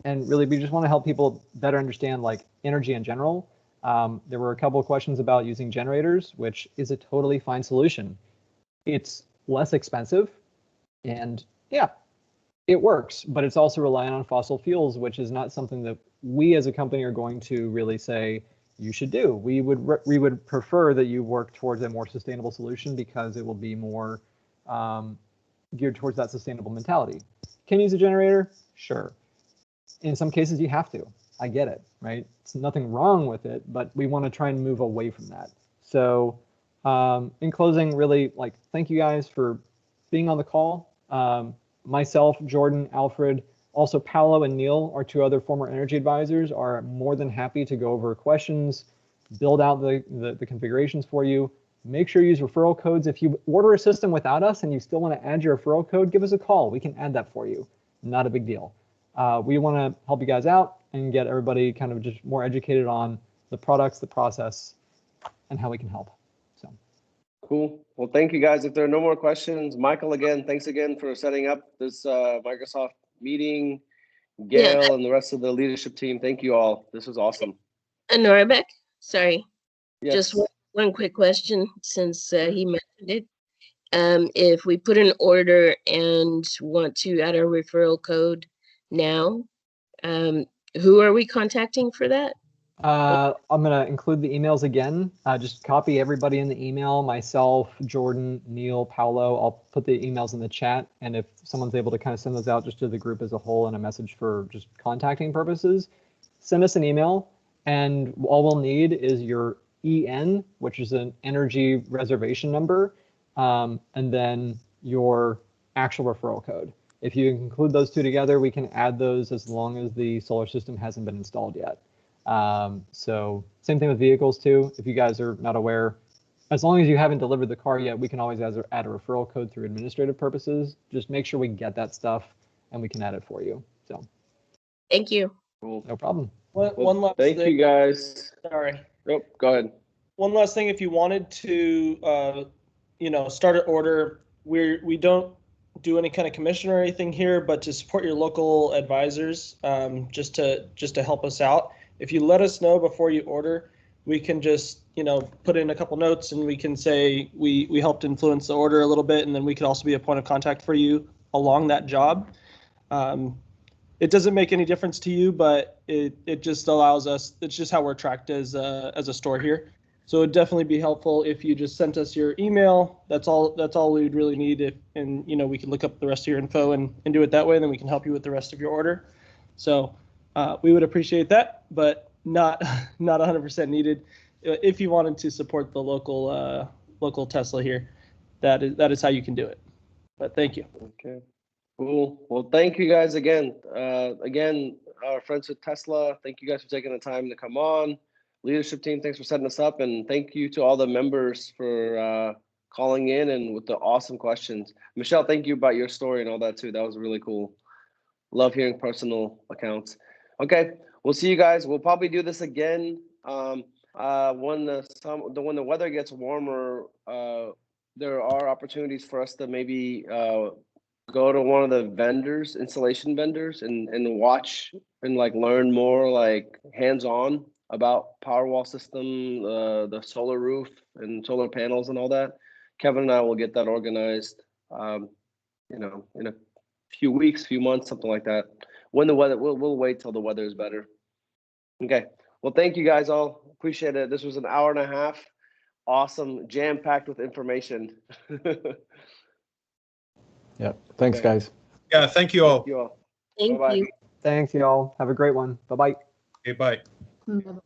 And really, we just want to help people better understand like energy in general. There were a couple of questions about using generators, which is a totally fine solution. It's less expensive, and yeah, it works, but it's also relying on fossil fuels, which is not something that we as a company are going to really say you should do. We would prefer that you work towards a more sustainable solution, because it will be more geared towards that sustainable mentality. Can you use a generator? Sure. In some cases, you have to. I get it, right? It's nothing wrong with it, but we want to try and move away from that. So in closing, really, like, thank you guys for being on the call. Myself, Jordan, Alfred, also Paolo and Neil, our two other former energy advisors, are more than happy to go over questions, build out the configurations for you. Make sure you use referral codes. If you order a system without us and you still want to add your referral code, give us a call. We can add that for you. Not a big deal. We want to help you guys out and get everybody kind of just more educated on the products, the process, and how we can help. So cool. Well, thank you guys. If there are no more questions, Michael, again, thanks again for setting up this Microsoft meeting. Gail and the rest of the leadership team, thank you all. This was awesome. Norbek, sorry. Yes. Just one quick question, since he mentioned it. If we put an order and want to add a referral code now, who are we contacting for that? I'm going to include the emails again. Just copy everybody in the email, myself, Jordan, Neil, Paolo. I'll put the emails in the chat. And if someone's able to kind of send those out just to the group as a whole and a message for just contacting purposes, send us an email. And all we'll need is your EN, which is an energy reservation number, and then your actual referral code. If you include those two together, we can add those as long as the solar system hasn't been installed yet. So same thing with vehicles too. If you guys are not aware, as long as you haven't delivered the car yet, we can always add a referral code through administrative purposes. Just make sure we get that stuff and we can add it for you. So thank you. Cool. No problem. One last thank thing. You guys. Sorry. Nope, go ahead. One last thing, if you wanted to start an order, we don't do any kind of commission or anything here, but to support your local advisors, just to help us out. If you let us know before you order, we can just, put in a couple notes and we can say we helped influence the order a little bit, and then we could also be a point of contact for you along that job. It doesn't make any difference to you, but it just allows us, it's just how we're tracked as a store here. So it'd definitely be helpful if you just sent us your email. That's all we'd really need. And we can look up the rest of your info and do it that way, and then we can help you with the rest of your order. So we would appreciate that, but not 100% needed. If you wanted to support the local Tesla here, that is how you can do it. But thank you. Okay, cool. Well, thank you guys again. Again, our friends at Tesla, thank you guys for taking the time to come on. Leadership team, thanks for setting us up, and thank you to all the members for calling in and with the awesome questions. Michelle, thank you about your story and all that too. That was really cool. Love hearing personal accounts. Okay, we'll see you guys. We'll probably do this again when the weather gets warmer. There are opportunities for us to maybe go to one of the vendors, installation vendors, and watch and learn more hands-on about Powerwall system, the solar roof and solar panels and all that. Kevin and I will get that organized, in a few weeks, few months, something like that. when the weather, we'll wait till the weather is better. Okay. Well, thank you guys all. Appreciate it. This was an hour and a half. Awesome, jam-packed with information. Yep. Thanks, Okay. guys. Yeah, thank you all. Thank you all. Thank Bye-bye. you. Thanks, y'all. Have a great one. Bye-bye. Okay, bye. Mm.